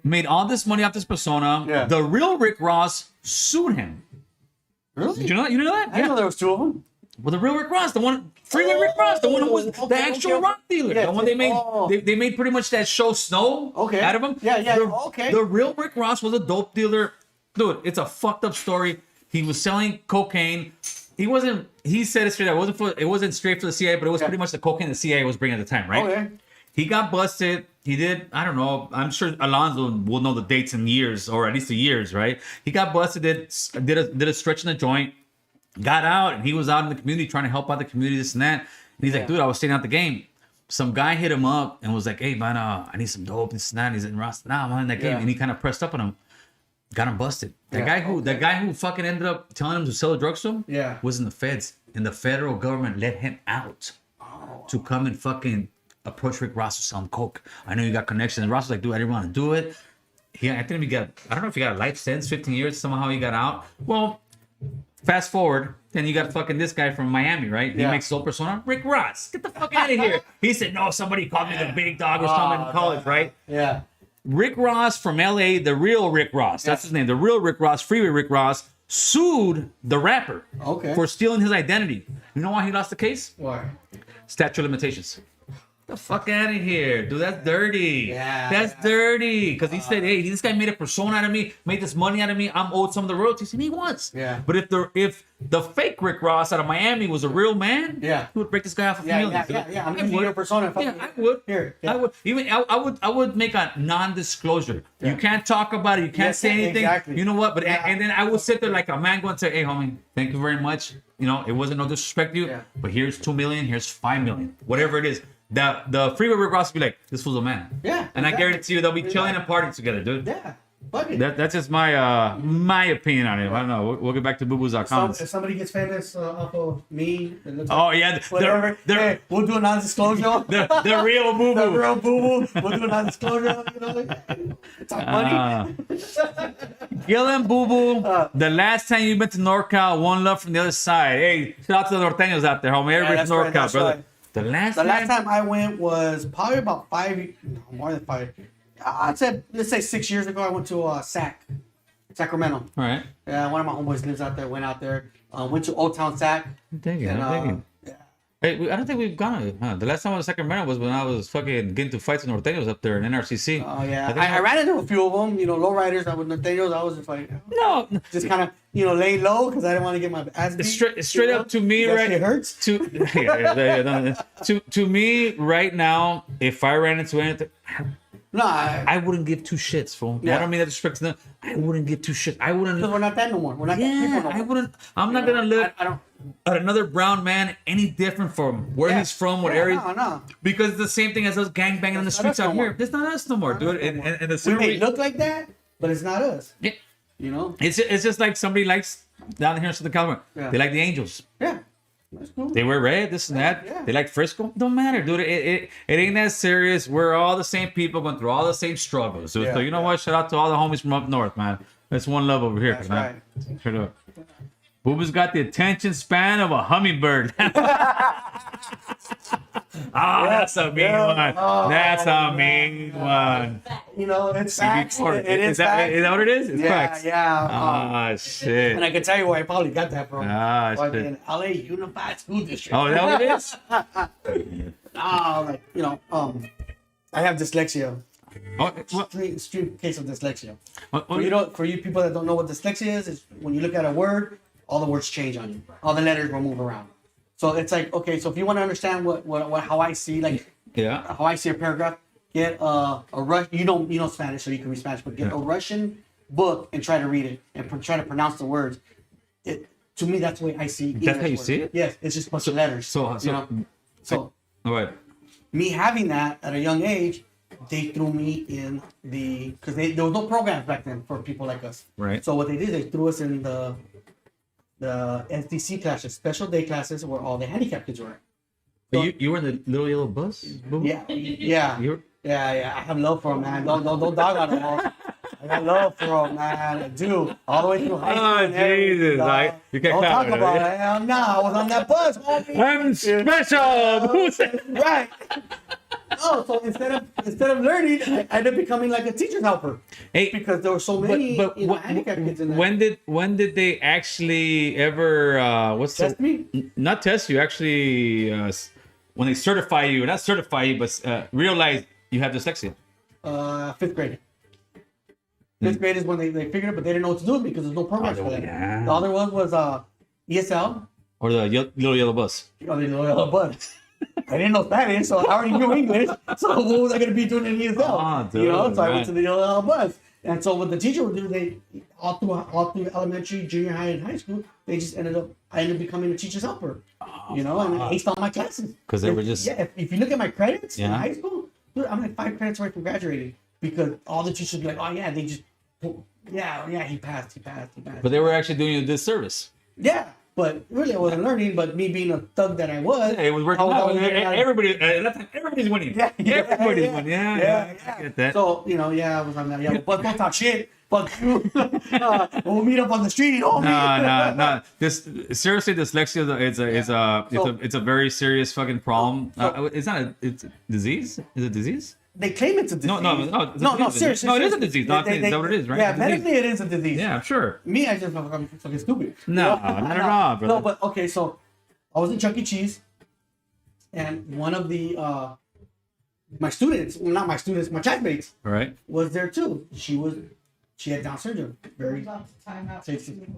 made all this money off this persona. Yeah. The real Rick Ross sued him. Really? Did you know that? You know that? I didn't know there was two of them. Well, the real Rick Ross, the one, Freeway Rick Ross, the one who was the actual rock dealer, Yeah, the one they made. oh. They made pretty much that show Snow out of him. Yeah, The, The real Rick Ross was a dope dealer, dude. It's a fucked up story. He was selling cocaine. He wasn't. He said it straight out. It wasn't straight for the CIA, but it was pretty much the cocaine the CIA was bringing at the time, right? Okay. He got busted. He did, I don't know. I'm sure Alonzo will know the dates and years, or at least the years, right? He got busted, did a stretch in the joint, got out, and he was out in the community trying to help out the community, this and that. And he's like, dude, I was staying out the game. Some guy hit him up and was like, hey, man, I need some dope, this and that. And he's in Ross. Nah, I'm in that game. And he kind of pressed up on him. Got him busted. That guy who fucking ended up telling him to sell the drugs to him was in the feds. And the federal government let him out to come and fucking approach Rick Ross to sell him coke. I know you got connections. And Ross was like, dude, I didn't want to do it. I don't know if he got a life sentence, 15 years, somehow he got out. Well, Fast forward, then you got fucking this guy from Miami, right? He Yeah. makes his own persona. Rick Ross, get the fuck out of here. He said, no, somebody called me the big dog or something in college, right? Yeah. Rick Ross from LA, the real Rick Ross, that's his name, the real Rick Ross, Freeway Rick Ross, sued the rapper for stealing his identity. You know why he lost the case? Why? Statute of limitations. The fuck out of here, dude. That's dirty. Yeah. That's dirty. Because he said, hey, this guy made a persona out of me, made this money out of me. I'm owed some of the royalties, and he was. Yeah. But if the fake Rick Ross out of Miami was a real man, Yeah. he would break this guy off a Yeah, million. yeah. I'm gonna be your persona. Yeah, I would. Here. I would. Even I would make a non-disclosure. Yeah. You can't talk about it. You can't Yes, say anything. exactly. You know what? But Yeah. and then I would sit there like a man going to say, hey, homie, thank you very much. You know, it wasn't no disrespect to you, Yeah. but here's 2 million, here's 5 million, whatever it is. The Freeway Rick Ross would be like, this was a man. Yeah, And I exactly. guarantee you they'll be chilling and partying together, dude. Yeah. Fuck it. That's just my opinion on it. I don't know. We'll get back to boo-boos comments. If somebody gets famous off of me, it looks Oh like yeah, whatever. Hey, we'll do a non-disclosure. the real boo The boo. real boo boo. We'll do a non-disclosure. You know, talk money. Gil and Boo Boo, the last time you've been to NorCal, one love from the other side. Hey, shout out to the Norteños out there, homie. Everybody's that's NorCal, right, that's brother. right. The last The last time I went was probably about more than 5. I'd say, let's say 6 years ago. I went to Sacramento. All right. Yeah, one of my homeboys lives out there. Went out there. Went to Old Town Sac. Thank you. And, Thank you. yeah. Hey, I don't think we've gone. Huh? The last time I was in Sacramento was when I was fucking getting to fights with Norteños up there in NRCC. Oh yeah, think I ran into a few of them. You know, lowriders. I was Norteños. I was just like, No, just kind of laying low because I didn't want to get my ass beat. straight up to me, That right? shit hurts. To me right now, if I ran into anything, No, I wouldn't give two shits, fool. Yeah. I don't mean that disrespect to them. I wouldn't give two shits. I wouldn't. because we're not that no more. We're not that people Yeah, no I more. wouldn't. I'm not gonna look I don't. at another brown man any different from where Yeah. he's from, what Yeah, area. no. Because it's the same thing as us gang banging in the That's streets not us out no here. more. It's not us no more, dude. And the We sooner may look like that, but it's not us. yeah, You know? it's just like somebody likes down here in Southern California. Yeah. They like the Angels. Yeah, that's cool. They wear red, this and that. Yeah. They like Frisco. Don't matter, dude. It ain't that serious. We're all the same people going through all the same struggles. So, Yeah, so you know yeah. what? Shout out to all the homies from up north, man. That's one love over here, That's man. right. Straight up. Booba's got the attention span of a hummingbird. That's a mean one. Oh, That's a mean one. You know, it's facts. CB4. It is that, facts. is that what it is? It's Yeah, facts. yeah. Ah, shit. And I can tell you where I probably got that from. Ah, Fucking shit. LA Unified School District. Oh, is that what it is? Like, I have dyslexia. Oh, what, Extreme case of dyslexia. what, For you people that don't know what dyslexia is when you look at a word, all the words change on you. All the letters will move around. So it's like, okay, so if you want to understand how I see, like, yeah. how I see a paragraph, get a you know Spanish, so you can read Spanish, but get a Russian book and try to read it and try to pronounce the words. To me, that's the way I see. That's how you words. see it? Yes, it's just a bunch of letters. So all right. Me having that at a young age, they threw me in because there was no programs back then for people like us. Right. So what they did, they threw us in the SDC classes, special day classes, where all the handicapped kids were. But you were in the little yellow bus? Boo? Yeah. You're, Yeah. I have love for them, man. Don't dog on them all. I got love for them, man. I do. All the way through high school. Oh, and everything, Jesus. dog. Like, you can't Don't clap talk it, about right? it. Hell no, I was on that bus, homie. I'm special. Who said- Right. No, so instead of learning, I ended up becoming like a teacher's helper. Hey, Because there were so many handicapped kids in there. when did they actually ever Test me? not test you, actually when they certify you, not certify you, but realize you have dyslexia? 5th grade. 5th grade is when they figured it, but they didn't know what to do because there's no programs for that. yeah. The other one was ESL, Or the little yellow bus? but I didn't know Spanish, so I already knew English. So what was I going to be doing in ESL? Oh, dude, So I man. went to the yellow bus. And so what the teacher would do, they all through elementary, junior high, and high school, I ended up becoming a teacher's helper. And I aced all my classes. 'Cause they were just- If you look at my credits in Yeah. high school, dude, I'm like 5 credits away from graduating because all the teachers would be like, oh yeah, they just, he passed. But they were actually doing you a disservice. Yeah, but really I wasn't learning. But me being a thug that I was, Hey, it was working I out. learning how to- Everybody's winning. Yeah, Everybody's winning. Yeah, I get that. So I was on that. Yeah, but don't talk shit. Fuck you. We'll meet up on the street, homie. No. This seriously, dyslexia it's a very serious fucking problem. It's not it's a disease. Is it a disease? They claim it's a disease. No, seriously. No, it is a disease. No, is that what it is, right? Yeah, It's a disease. medically it is a disease. Yeah, sure. Me, I just I'm fucking stupid. No, not at all, brother. No, but okay, so I was in Chuck E. Cheese, and one of the my students, well, not my students, my classmates, All right. was there too. She had Down syndrome,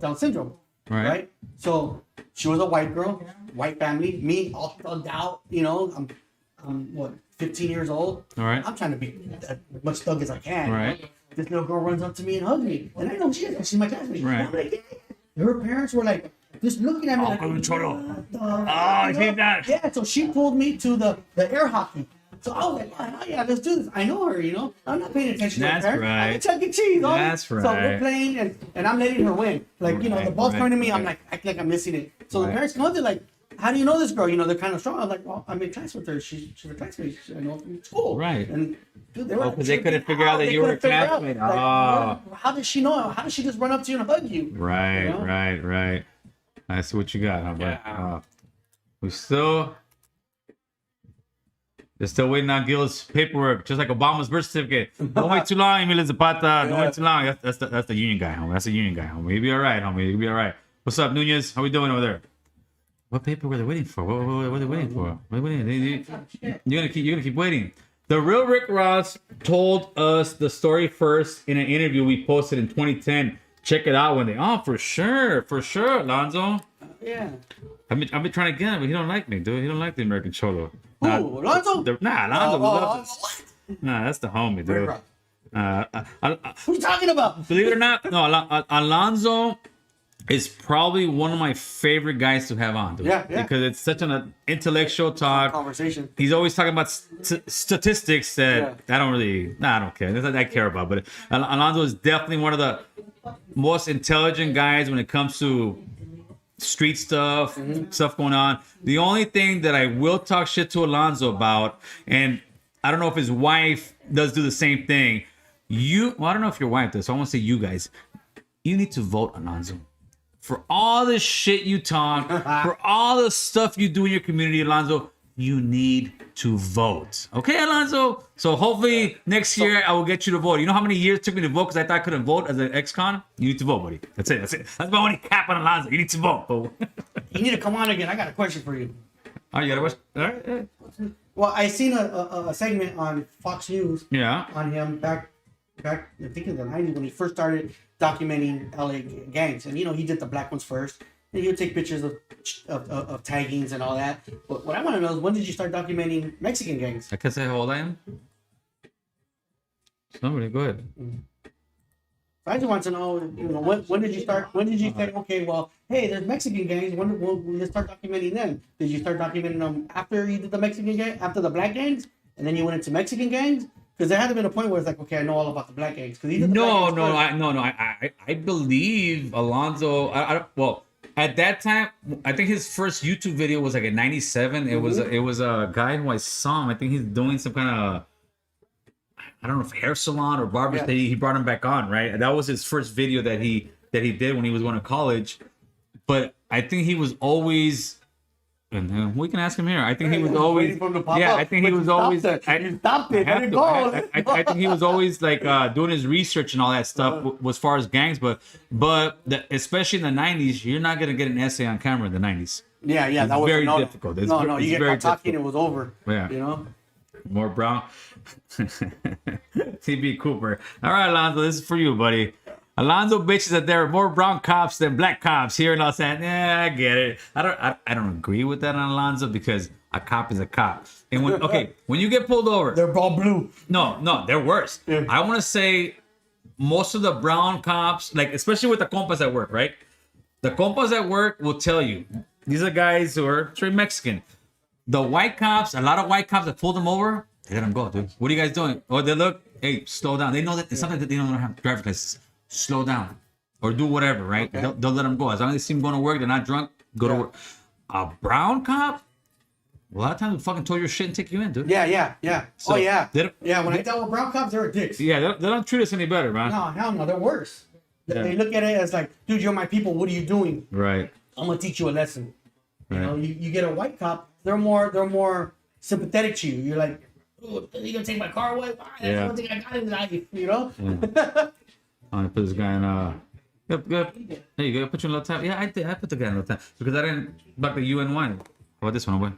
Down syndrome, right? So she was a white girl, white family. Me, all thugged out, I'm what 15 years old. All right. I'm trying to be as much thug as I can. All right. This little girl runs up to me and hugs me, and I know she is. She's my classmate. Right. I'm like, yeah. Her parents were like just looking at me like, CHOLO. what the Oh, fuck? see that? Yeah, so she pulled me to the air hockey. So I was like, oh, yeah, let's do this. I know her, I'm not paying attention to her That's parents. I'm right. at Chuck E. Cheese. That's So we're right. playing, and I'm letting her win. Like, the ball's coming to me, I'm like, acting like I'm missing it. So the Right. parents come up, they're like, how do you know this girl? They're kind of strong. I'm like, well, I'm in class with her. She's a classmate. I know from school. Right. And dude, they were because they couldn't figure out that they you were a couldn't figure out, classmate. like, Oh. how does she know? How does she just run up to you and hug you? Right, You know? right. I see what you got, huh, bud? Yeah. They're still waiting on Gil's paperwork, just like Obama's birth certificate. Don't wait too long, Emilio Zapata. Don't wait too long. That's the union guy, homie. That's the union guy, homie. He'll be all right, homie. He'll be all right. What's up, Nunez? How we doing over there? What paper were they waiting for? What are they waiting for? What are they waiting? You're gonna keep waiting. The real Rick Ross told us the story first in an interview we posted in 2010. Check it out one day. Oh, for sure, Alonzo. Yeah. I've been trying to get him, but he don't like me, dude. He don't like the American Cholo. Who, Alonzo? Alonzo loves us. What? Nah, that's the homie, Rick dude. Ross. Who you talking about? Believe it or not, no, Alonzo is probably one of my favorite guys to have on, dude. Yeah. Because it's such an intellectual talk. Conversation. He's always talking about statistics that I don't care. That's what I care about. But Alonzo is definitely one of the most intelligent guys when it comes to street stuff, stuff going on. The only thing that I will talk shit to Alonzo about, and I don't know if his wife does do the same thing. I don't know if your wife does, so I want to say you guys. You need to vote, Alonzo. For all the shit you talk, for all the stuff you do in your community, Alonzo, you need to vote. Okay, Alonzo? So hopefully next year I will get you to vote. You know how many years it took me to vote because I thought I couldn't vote as an ex-con? You need to vote, buddy. That's it. That's my only cap on Alonzo. You need to vote. You need to come on again. I got a question for you. Oh, you got to watch? All right. Well, I seen a segment on Fox News Yeah. on him back I think in the 90s when he first started documenting LA gangs. And, he did the black ones first. And he would take pictures of taggings and all that. But what I want to know is, when did you start documenting Mexican gangs? I can say how old I am? Somebody, go ahead. I just want to know, when did you start? When did you say, okay, well, hey, there's Mexican gangs. When let's start documenting them? Did you start documenting them after you did the Mexican gang, after the black gangs, and then you went into Mexican gangs? Because there had to be a point where it's like, okay, I know all about the black gangs. Because I believe Alonzo. Well, at that time, I think his first YouTube video was like in '97. It was a guy who I saw him. I think he's doing some kind of, I don't know if hair salon or barber. Yeah. He brought him back on, right? And that was his first video that he did when he was going to college. But I think he was always, and we can ask him here. I think he was always, waiting for him to pop yeah. up, I think but he you was stopped always. it. You stopped it. I Let have it to. go. I think he was always like doing his research and all that stuff as far as gangs, but especially in the '90s, you're not gonna get an essay on camera in the '90s. Yeah, It's that was very difficult. It's No, it's you get very caught talking, difficult. it was over. Yeah. More brown. TB Cooper. All right, Alonzo, this is for you, buddy. Alonzo bitches that there are more brown cops than black cops here in Los Angeles. Yeah, I get it. I don't agree with that on Alonzo because a cop is a cop. And when you get pulled over, They're all blue. no, they're worse. Yeah. I want to say most of the brown cops, like especially with the compas at work, right? The compas at work will tell you these are guys who are straight Mexican. The white cops, a lot of white cops that pulled them over, they let them go, dude. What are you guys doing? Or they look, hey, slow down. They know that it's something that they don't have driver's license. Slow down or do whatever, right? Okay. They'll let them go. As long as they see them going to work, they're not drunk, go to work. A brown cop, A lot of times we fucking tow your shit and take you in, dude. Yeah. So, Oh yeah. they don't- Yeah, when I dealt with brown cops, they were dicks. Yeah, they don't treat us any better, man. No, hell no, they're worse. Yeah. They look at it as like, dude, you're my people. What are you doing? Right. I'm gonna teach you a lesson. You Right. know, you get a white cop, they're more sympathetic to you. You're like, oh, you gonna take my car away? Why? That's Yeah. the one thing I got in life, you know? Yeah. I'm gonna put this guy in. Good. There you go. Put you in low time. Yeah, I did. I put the guy in low time because I didn't back the UN1. How about this one, boy?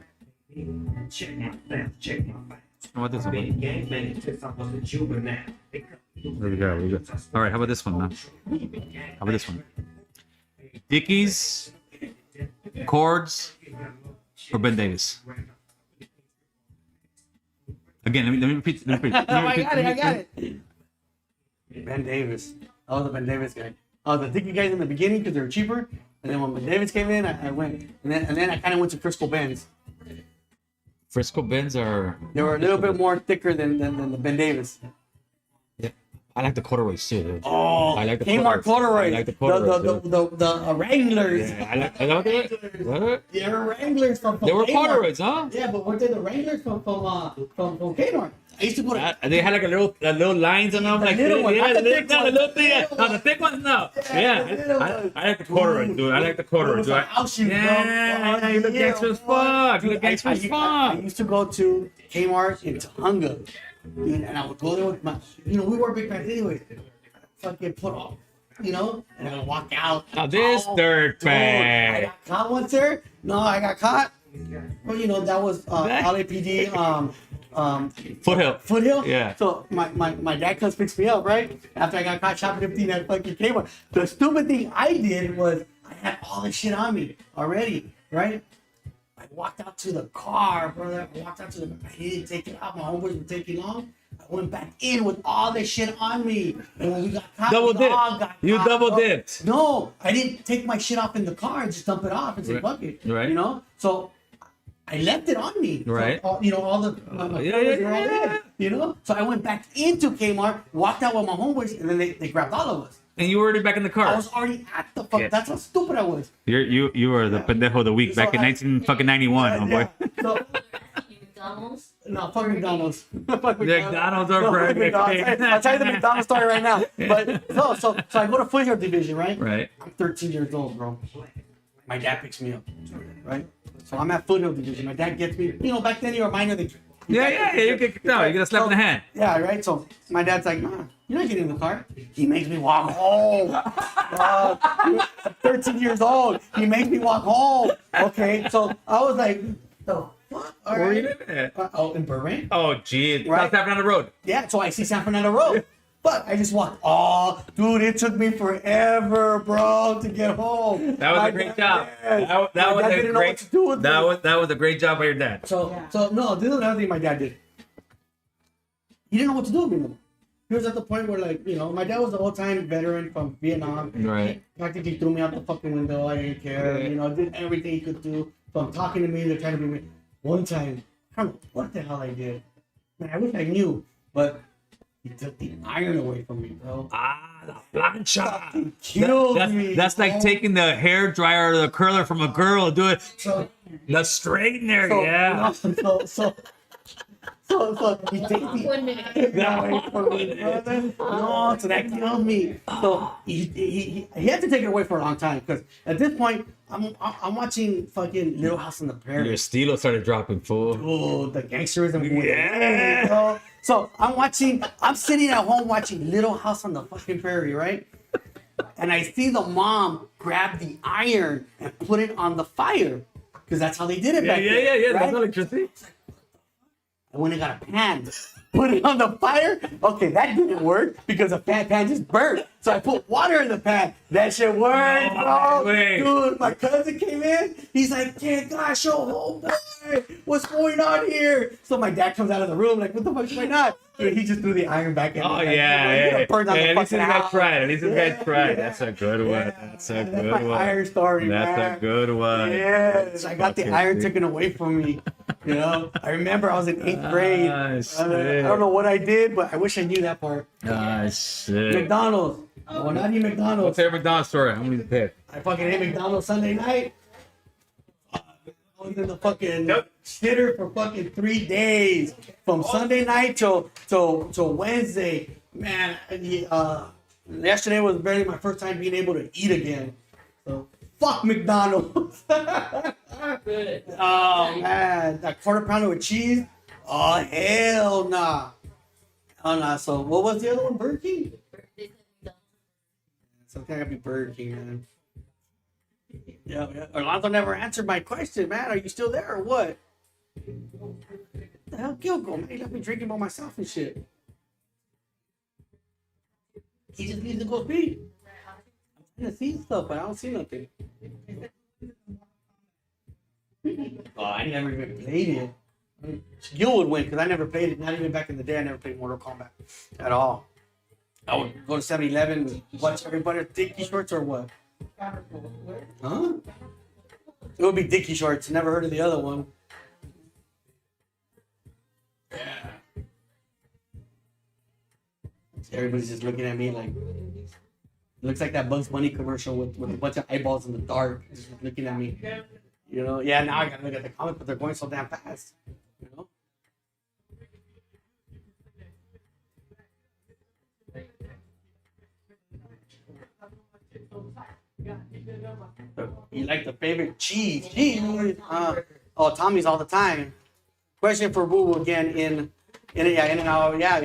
Check my facts, check my facts. How about this one, boy? Big gang banging since I was a juvenile. There we go. All right. How about this one, man? How about this one? Dickies, Chords, or Ben Davis? Again, let me repeat. Let me repeat. I got it. Ben Davis. I was the Ben Davis guy. I was the Dickie guys in the beginning because they were cheaper. And then when Ben Davis came in, I went. And then I kind of went to Frisco Benz. Frisco Benz are. They were a little bit more thicker than the Ben Davis. Yeah, I like the corduroys too, dude. Oh, I like the Kmart corduroys. I like the corduroys. The Wranglers. Yeah, I like what? They were Wranglers from They were Kmart. corduroys, huh? Yeah, but weren't they the Wranglers from Kmart? I used to go to. They had like a little lines on them, like little one, yeah, not the thick no, one. the little thing. The little No, the thick ones, no. Yeah, the little I one. like the corduroys, dude. I like the corduroys. It was a house shoe, bro. Yeah, you look Yeah, gangster as boy. fuck. You Dude, look gangster as I fuck. used to go to Kmart in Tonga, dude, and I would go there with my, we wore big pants anyways. Fucking put off, and I would walk out. Now this dirt Dude, I bag. got caught once there. No, I got caught. Well, that was LAPD. Foothill. Yeah. So my dad comes picks me up right after I got caught shoplifting at fucking Kmart. The stupid thing I did was I had all this shit on me already, right? I walked out to the car, brother. I didn't take it out. My homeboys were taking long. I went back in with all this shit on me. And when we got caught, Double we all dip. got You caught, double bro. dipped. No, I didn't take my shit off in the car and just dump it off and say, Right. fuck it. Right. So I left it on me. Right. So, all the my Yeah, clothes yeah, were all yeah. there, So I went back into Kmart, walked out with my homeboys, and then they grabbed all of us. And you were already back in the I car. was already at the fuck. Yeah. That's how stupid I was. You were the pendejo of the week back in 1991, homeboy. So, McDonald's. no, fuck McDonald's. Fuck McDonald's are fuck perfect. McDonald's. I'll tell you the McDonald's story right now. But no, so I go to Foothill Division, right? Right. I'm 13 years old, bro. My dad picks me up, right? So I'm at Foothill Division. My dad gets me. Back then you were minor. Yeah. You get kicked out. You get a slap in the hand. Yeah, right. So my dad's like, nah, you're not getting in the car. He makes me walk home. I'm 13 years old. He makes me walk home. Okay, so I was like, the fuck? All Where are you right. living at? In Burbank. Oh, gee. Right. South Africa on the road. Yeah, so I see San Fernando Road. But I just walked. Oh, dude, it took me forever, bro, to get home. That was My a great dad- job. yes. That My was dad a didn't know what great. to do with me. That was a great job by your dad. So no, this is another thing my dad did. He didn't know what to do with me no more. He was at the point where, my dad was the whole time veteran from Vietnam. Right. He practically threw me out the fucking window. I didn't care. Yeah. Did everything he could do. From talking to me to trying to be me. One time, I don't know what the hell I did. Man, I wish I knew, but he took the iron away from me, bro. The plancha. Killed me. That's like bro. taking the hair dryer or the curler from a girl, do it. So, The straightener, so, yeah. So he takes the 1 minute. away from me, brother. No, so that killed me. So he had to take it away for a long time because at this point I'm watching fucking Little House on the Prairie. Your stilo started dropping, fool. Oh, the gangsterism. Yeah. Bro. So I'm sitting at home watching Little House on the fucking Prairie, right? And I see the mom grab the iron and put it on the fire because that's how they did it back then. Yeah. right? That's electricity. I went and got a pan, put it on the fire. Okay, that didn't work because the pan just burnt. So I put water in the pan. That shit worked, No bro. way. Dude, my cousin came in. He's like, yeah, gosh, oh, boy, what's going on here? So my dad comes out of the room like, what the fuck's going on? Dude, he just threw the iron back in. Oh, Like, yeah. burned down the At least this fucking guy house. tried. At least this guy Yeah, tried. yeah. That's a good one. Yeah, That's a that's good my one. iron story, That's man. a good one. Yes, I got the Fucking iron sick. taken away from me. I remember I was in 8th grade. Ah, I shit. don't know what I did, but I wish I knew that part. Ah, shit. McDonald's. Oh, not even McDonald's. What's your McDonald's story? I'm gonna pick. I fucking ate McDonald's Sunday night. I was in the fucking shitter for fucking 3 days, from Sunday night till Wednesday. Man, yesterday was barely my first time being able to eat again. So fuck McDonald's. Good. Oh man, that quarter pounder with cheese. Oh hell nah. Oh nah. So what was the other one? Burger King. Something gotta be Burger King, man. Yeah. Orlando never answered my question, man. Are you still there or what? The hell, Gilgo, man. He left me drinking by myself and shit. He just needs to go pee. I'm trying to see stuff, but I don't see nothing. Oh, I never even played it. Gil would win because I never played it. Not even back in the day. I never played Mortal Kombat at all. I would go to 7-Eleven, watch everybody with Dickies shorts or what? Huh? It would be Dickies shorts. Never heard of the other one. Yeah. Everybody's just looking at me like, it looks like that Bugs Bunny commercial with a bunch of eyeballs in the dark, just looking at me. You know? Yeah, now I gotta look at the comments, but they're going so damn fast. You know? You like the favorite cheese? Cheese. Oh, Tommy's all the time. Question for Boo Boo again in and out. Yeah,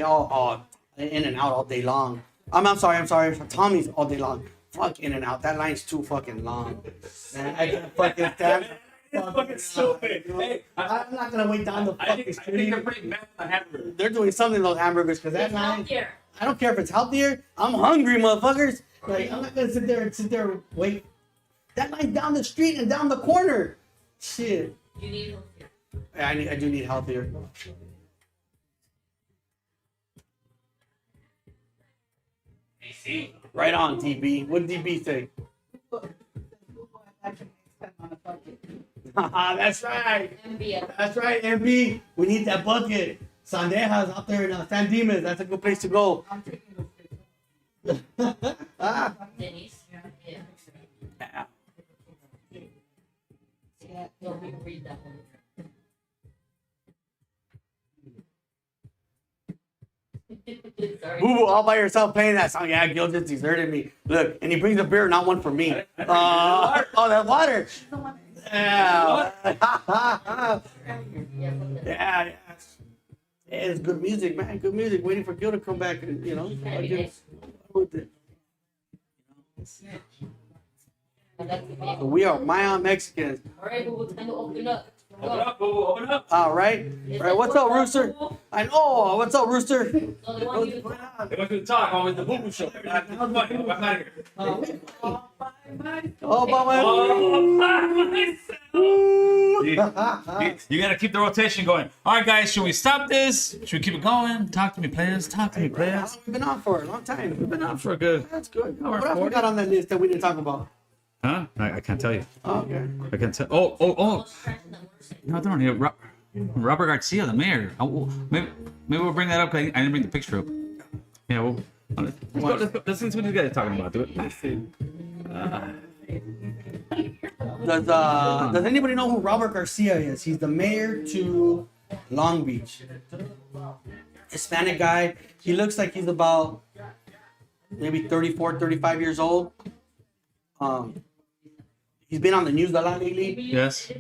in and out all day long. I'm sorry. For Tommy's all day long. Fuck In and Out. That line's too fucking long. Man, I can't fucking stand. Fucking stupid. Hey, I'm not gonna wait down the I fucking think street. they're pretty bad on hamburgers. They're doing something to those hamburgers because that It's line. healthier. I don't care if it's healthier. I'm hungry, motherfuckers. Like I'm not gonna sit there and wait. That line down the street and down the corner. Shit. You need healthier. I do need healthier. Right on, DB. What did DB say? That's right. MBF. That's right, MB. We need that bucket. Sandejas out there in San Dimas. That's a good place to go. Denny's. Yeah. Don't read that one. Sorry. Boo Boo all by yourself playing that song. Yeah, Gil just deserted me. Look, and he brings a beer, not one for me. Oh, that water. Yeah. Yeah. It's good music, man. Good music. Waiting for Gil to come back and, you know. So we are Mayan Mexicans. All right, Boo Boo, time to open up. Open up, boo, open up. All right. All right. What's up, Rooster? I know. What's up, Rooster? So they want you to They want you to talk. Always the boo boo show. I'm out of here. Oh, Mama. You gotta keep the rotation going. All right, guys, should we stop this? Should we keep it going? Talk to me, players. Talk to me, players. We've been on for a long time. We've been on for a good. That's good. Hour What else we 40. got on that list that we didn't talk about? Huh? I can't tell you. Oh, okay. I can't tell. Oh. No, I don't know. Robert Garcia, the mayor. Maybe we'll bring that up. 'Cause I didn't bring the picture up. Yeah, well, let's go. Let's see what these guys are talking about. Do it. Let's see. Does anybody know who Robert Garcia is? He's the mayor to Long Beach. Hispanic guy. He looks like he's about maybe 34, 35 years old. He's been on the news a lot lately. Yes.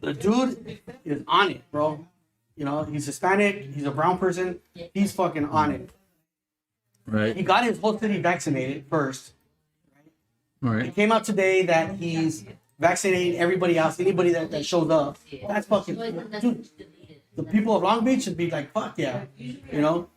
The dude is on it, bro. You know, he's Hispanic. He's a brown person. He's fucking on it. He Right. got his whole city vaccinated first. All It right. came out today that he's vaccinating everybody else, anybody that shows up. That's fucking, dude. The people of Long Beach should be like, fuck yeah, you know.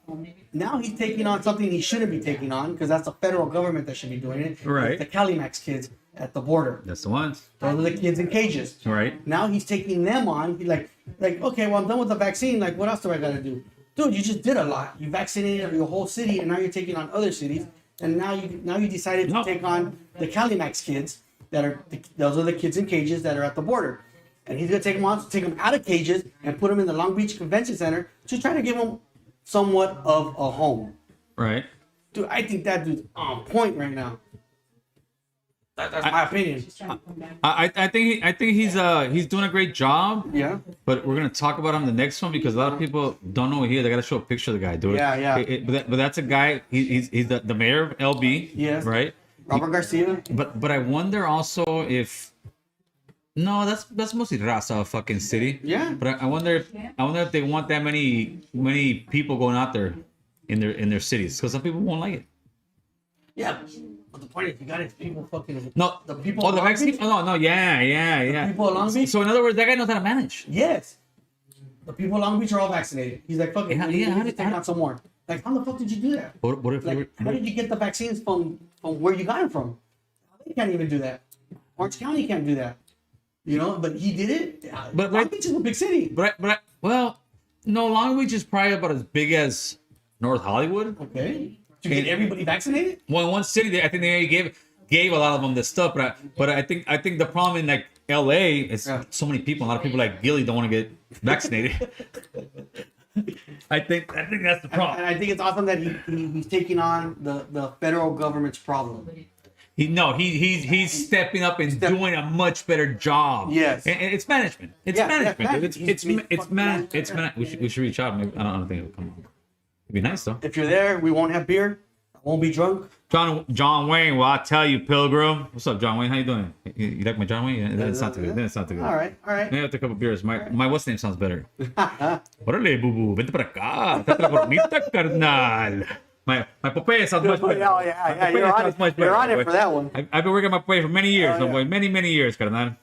Now he's taking on something he shouldn't be taking on because that's the federal government that should be doing it. Right. It's the Calimax kids at the border. That's the ones. Those are the kids in cages. All right. Now he's taking them on. He's like, okay, well, I'm done with the vaccine. Like, what else do I gotta do? Dude, you just did a lot. You vaccinated your whole city, and now you're taking on other cities. And now you decided to take on the Calimax kids those are the kids in cages that are at the border. And he's gonna take them out of cages and put them in the Long Beach Convention Center to try to give them somewhat of a home. Right. Dude, I think that dude's on point right now. That's my opinion. I think he's doing a great job. Yeah. But we're gonna talk about him in the next one because a lot of people don't know here. They gotta show a picture of the guy, dude. Yeah. But that's a guy. He's the mayor of LB. Yes. Right. Robert Garcia. But I wonder also if. No, that's mostly Raza fucking city. Yeah. But I wonder if they want that many people going out there in their cities because some people won't like it. Yeah. But the point is, you got his people fucking. No, The people. Oh, of the Long vaccine. Beach? Oh, no, yeah. People of Long Beach. So in other words, that guy knows how to manage. Yes. The people of Long Beach are all vaccinated. He's like, fuck it. Yeah, we how need to did- take how- out some more. Like, how the fuck did you do that? What if Like, how did you get the vaccines from where you got them from? They can't even do that. Orange County can't do that. You know, but he did it. But Long Beach is a big city. well, no, Long Beach is probably about as big as North Hollywood. Okay. To get everybody vaccinated? Well, in one city, I think they gave a lot of them this stuff, but I think the problem in like LA is so many people. A lot of people like Gilly don't want to get vaccinated. I think that's the problem. And I think it's awesome that he's taking on the federal government's problem. He's stepping up and doing a much better job. Yes. and it's management. It's Yeah, management. yeah, Dude. It's management. We should reach out. Maybe, I don't think it'll come on. It'd be nice though. If you're there, we won't have beer. I won't be drunk. John Wayne, well, I tell you, Pilgrim. What's up, John Wayne? How you doing? You like my John Wayne? Yeah, that's not too good. That's not too good. All right. Maybe after a couple beers. My what's name sounds better. Órale, bubu, vente para acá. Trata la cornita, carnal. My Popeye sounds much better. Yeah. You're on it for that one. I've been working my Popeye for many years, boy. Many years, carnal.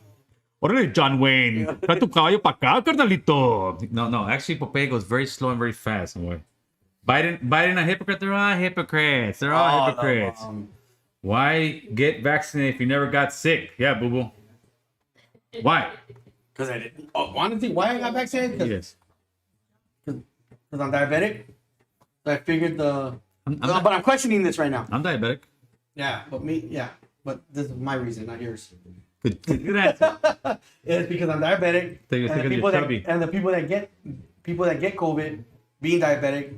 Órale, John Wayne. Trae tu caballo para acá, carnalito. No. Actually, Popeye goes very slow and very fast, boy. Biden a hypocrite? They're all hypocrites. Why get vaccinated if you never got sick? Yeah, boo boo. Why? Because I didn't. Want to think why I got vaccinated? Yes. Because I'm diabetic. So I figured but I'm questioning this right now. I'm diabetic. Yeah, but this is my reason, not yours. Good answer. It's because I'm diabetic. Think it's And the, because people you're chubby. and the people that get COVID, being diabetic,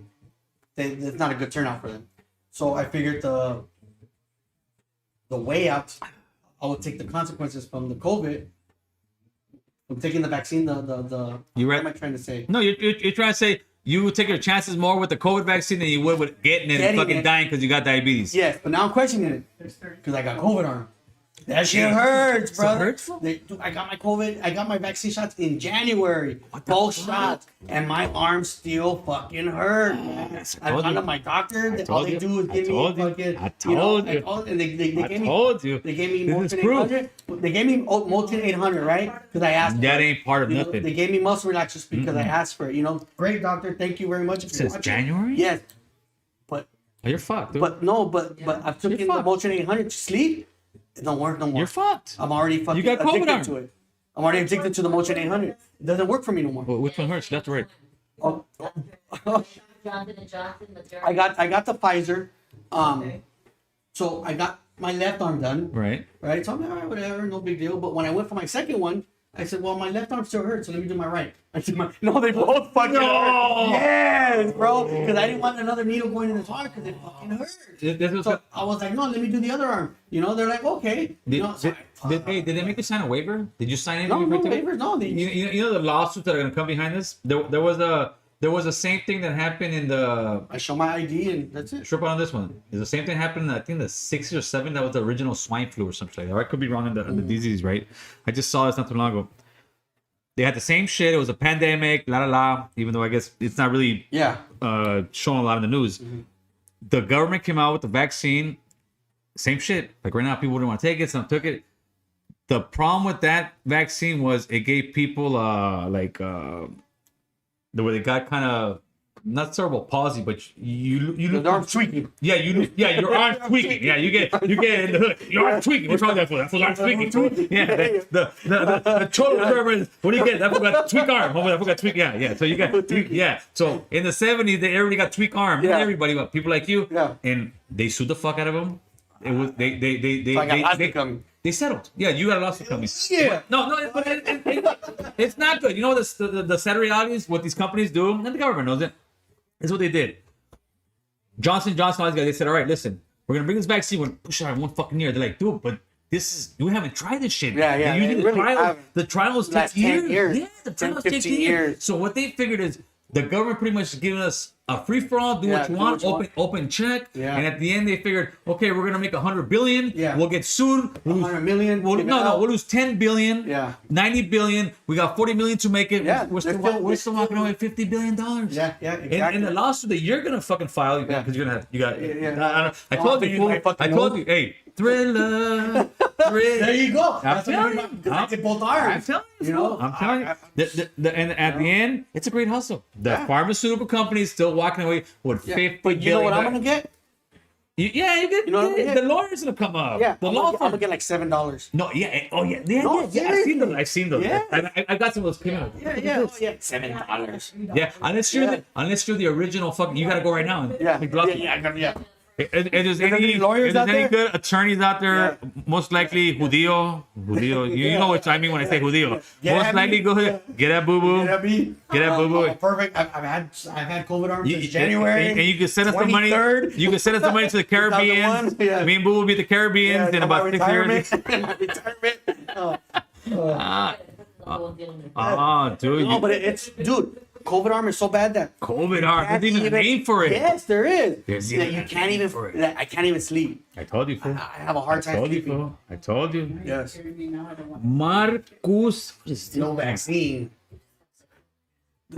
it's not a good turnout for them. So I figured the way out, I would take the consequences from the COVID, from taking the vaccine. You what am I trying to say? No, you're trying to say you would take your chances more with the COVID vaccine than you would with getting it and fucking dying because you got diabetes. Yes, but now I'm questioning it because I got COVID arm. That shit hurts, So brother. hurtful? Dude, I got my vaccine shots in January. Both shots. And my arm still fucking hurt. I've gone to my doctor. All they do is give me fucking. I told you. And they gave me. They gave me This is Molten proof. 800. They gave me Molten 800, right? Because I asked. That ain't part of You know, nothing. they gave me muscle relaxers because I asked for it. You know, great doctor. Thank you very much. If you're Since watching. January? Yes. But Oh, you're fucked, dude. but I took You're in the fucked. Molten 800 to sleep. It don't work no more. You're fucked. I'm already fucking You got COVID addicted arm. to it. I'm already addicted to the Molten 800. It doesn't work for me no more. Well, which one hurts? Left or right? Oh, Johnson and Johnson, Moderna. I got the Pfizer. So I got my left arm done. Right. Right. So I'm like, all right, whatever, no big deal. But when I went for my second one, I said, well, my left arm still hurts, so let me do my right. I said, no, they both fucking hurt. Yes, bro. Because I didn't want another needle going in his heart because it fucking hurt. This was So I was like, no, let me do the other arm. You know, they're like, okay. You know, so did they make you sign a waiver? Did you sign anything? no before you took it? waivers, no. You know the lawsuits that are gonna come behind this. There was the same thing that happened in the. I show my ID and that's it. Trip on this one. There's the same thing happened in, I think, the 6 or 7. That was the original swine flu or something like that. I could be wrong on the disease, right? I just saw this not too long ago. They had the same shit. It was a pandemic, la la la. Even though I guess it's not really Yeah. shown a lot in the news. The government came out with the vaccine. Same shit. Like right now, people didn't want to take it. Some took it. The problem with that vaccine was it gave people where they got kind of not cerebral palsy, but you The arm tweaking. your arm tweaking. Yeah, you get in the hood. Your arm tweaking. What's wrong with that fool? That fool's arm tweaking. Yeah, the CHOLO server. What do you get? That fool got tweak arm. That fool got tweak. Yeah. So you got So in the 70s, everybody got tweak arm. Yeah. Not everybody, but people like you. Yeah. And they sued the fuck out of them. It was So I got lawsuit coming. they settled. Yeah, you got a lawsuit coming. Yeah. No, but it's not good. You know what the sad reality is? What these companies do, and the government knows it. Is what they did. Johnson, all these guys, they said, all right, listen, we're going to bring this vaccine. We're going to push it out in 1 fucking year. They're like, dude, but we haven't tried this shit. Yeah, yeah, Usually they really haven't. the trials take Last 10 years. years. Yeah, the 10, trials take 15 years. years. So what they figured is the government pretty much giving us a free for all, do Yeah, what you do want, what you want. open check. Yeah. And at the end they figured, okay, we're gonna make 100 billion. Yeah. We'll get sued. We'll lose, 100 million. we'll, give it no, out. we'll lose 10 billion. Yeah. 90 billion. We got 40 million to make it. Yeah, We're they're still walking away with $50 billion. Yeah, yeah, And exactly. the lawsuit that you're gonna fucking file, Yeah. because you're gonna have, you got. Yeah. I told you. I fucking I told know. you. Hey, Thriller. There you go. That's what telling I'm you. because I did both arms. I'm telling you. You know, I'm telling you. And at the end, it's a great hustle. The Yeah. pharmaceutical company is still walking away with Yeah. $50 But you know what I'm billion. gonna get? You get. You know what I'm gonna the get? lawyer's gonna come up. Yeah, The I'm law gonna firm. get like $7. No, yeah. Oh, yeah. Yeah, No, yeah. I've seen them. seriously. I've seen those. Yeah. I got some of those payments. Yeah. $7. Yeah, unless you're the original fucking, you gotta go right now. And Yeah, make lucky. yeah. If there's There's any any lawyers if there's out any there? good attorneys out there, Yeah. most likely Judío. You know what I mean when I say Judío. Get Most at likely me. go ahead, get that boo boo. Get at me. Get that boo boo. Perfect. I've had COVID arms since January. And you can send us the money. 23rd. You can send us the money to the Caribbean. 2001, yeah. Me and Boo will be at the Caribbean in about 6 years. Retirement. Dude. No, but it's dude. COVID arm is so bad that COVID arm. can't There's even a name for it. Yes, there is. There's That even you a can't name even. for it. That I can't even sleep. I told you, fool. I have a hard time Told you, sleeping. fool. I told you. Yes. Marcus. What is this? No vaccine.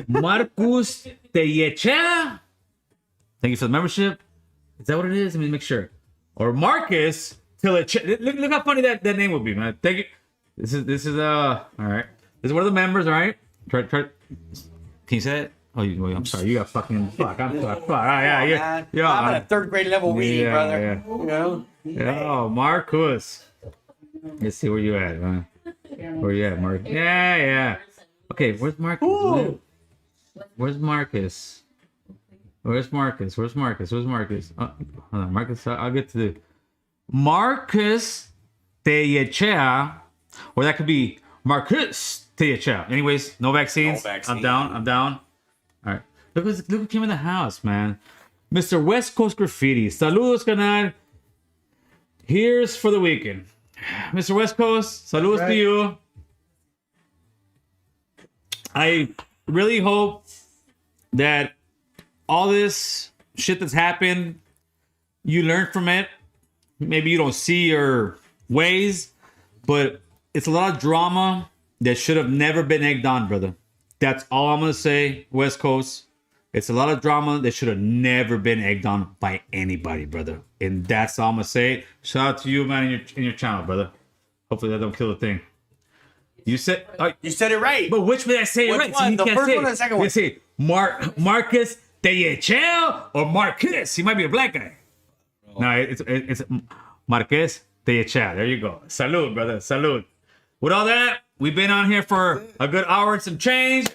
Marcus Tellechea. Thank you for the membership. Is that what it is? Let me make sure. Or Marcus Tellechea. Look how funny that name would be, man. Thank you. This is all right. This is one of the members, all right? Try. Can you say it? Oh, I'm sorry. You got fucking fuck. I'm sorry. Fuck. Yeah. I'm at a third grade level reading, Yeah, brother. yeah. You know? Oh, Marcus. Let's see where you at, man. Where you at, Mark? Yeah. Okay, where's Marcus? Ooh. Where's Marcus? Where's Marcus? Oh, hold on, Marcus. I'll get to the Marcus Tellechea, or that could be Marcus Tellechea. Anyways, no vaccines. No vaccine. I'm down. All right. Look who came in the house, man. Mr. West Coast Graffiti. Saludos, canal. Here's for the weekend. Mr. West Coast, saludos to Right. you. I really hope that all this shit that's happened, you learn from it. Maybe you don't see your ways, but it's a lot of drama that should have never been egged on, brother. That's all I'm gonna say, West Coast. It's a lot of drama that should have never been egged on by anybody, brother. And that's all I'm gonna say. Shout out to you, man, in your channel, brother. Hopefully that don't kill the thing. You said, You said it right. but which way I say it Which right? one? You The can't first say one or it. the second You one? say Marcus Tellechea or Marcus. He might be a black guy. No, it's Marquez Tellechea. There you go. Salud, brother. Salud. With all that, we've been on here for a good hour and some change.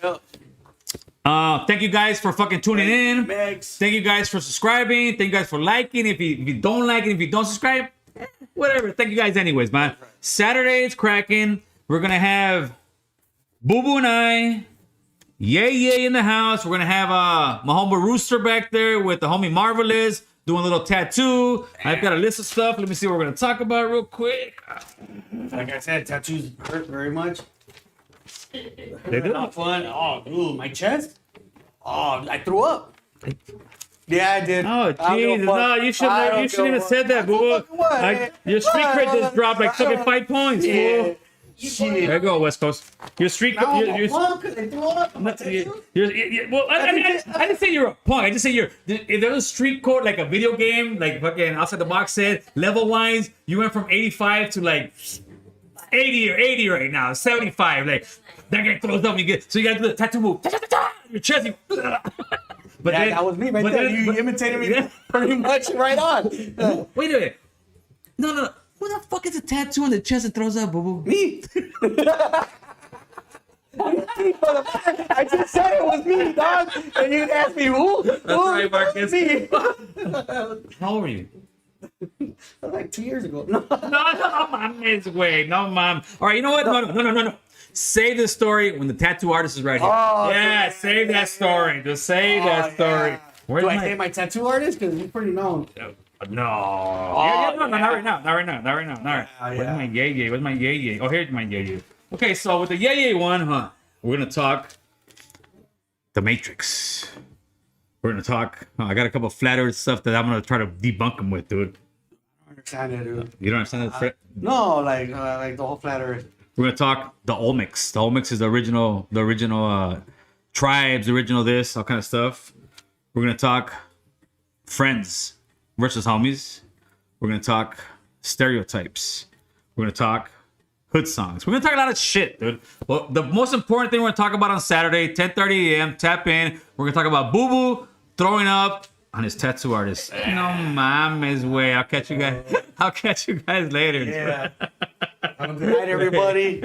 Thank you guys for fucking tuning in. Megs. Thank you guys for subscribing. Thank you guys for liking. If you don't like it, if you don't subscribe, whatever. Thank you guys anyways, man. Saturday it's cracking. We're gonna have Boo Boo and I, Yay in the house. We're gonna have my homie Rooster back there with the homie Marvelous doing a little tattoo. I've got a list of stuff. Let me see what we're gonna talk about real quick. Like I said, tattoos hurt very much. They do. Not fun. Oh, dude, my chest. Oh, I threw up. Yeah, I did. Oh I don't give a Jesus! fuck. No, you I shouldn't. don't You shouldn't give even a said that, fuck. I boo. don't fucking what, man. Your street cred just dropped like fucking 5 points, Yeah. fool. Shit. There you go, West Coast. Your street. No, Your, fuck, I threw up. well, I didn't say you're a punk. I just say if there's a street code like a video game, like fucking outside the box said, level wise, you went from 85 to like 80 or 80 right now, 75. Like that guy throws up, you get so you gotta do the tattoo move. Your chest. But Yeah, then- that was me right but there. then- You imitated me pretty much right on. Wait a minute. No. Who the fuck is a tattoo on the chest that throws up, boo boo? Me. I just said it was me, dog. And you asked me who? That's right, Marcus. Me. How old are you? Like 2 years ago. No. No, mom. Wait, no, mom. All right, you know what? No. Save the story when the tattoo artist is right here. Oh, yeah, save that story. Just save that story. Yeah. Where's Do I say my tattoo artist? Because he's pretty known. No. No, not right now. Not right now. Not right now. Not right. Yeah. Where's my yay? Where's my yay? Oh, here's my yay. Okay, so with the yay one, huh? We're gonna talk The Matrix. We're gonna talk. I got a couple flat earth stuff that I'm gonna try to debunk them with, dude. I understand it, dude. You don't understand that? No, like the whole flat earth. We're gonna talk the Olmecs. The Olmecs is the original tribes, original this, all kind of stuff. We're gonna talk friends versus homies. We're gonna talk stereotypes. We're gonna talk hood songs. We're gonna talk a lot of shit, dude. Well, the most important thing we're gonna talk about on Saturday, 10:30 a.m. Tap in. We're gonna talk about Boo Boo throwing up on his tattoo artist. No mames, way. I'll catch you guys. I'll catch you guys later. Yeah. Have a good night, everybody.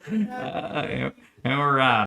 And we're out.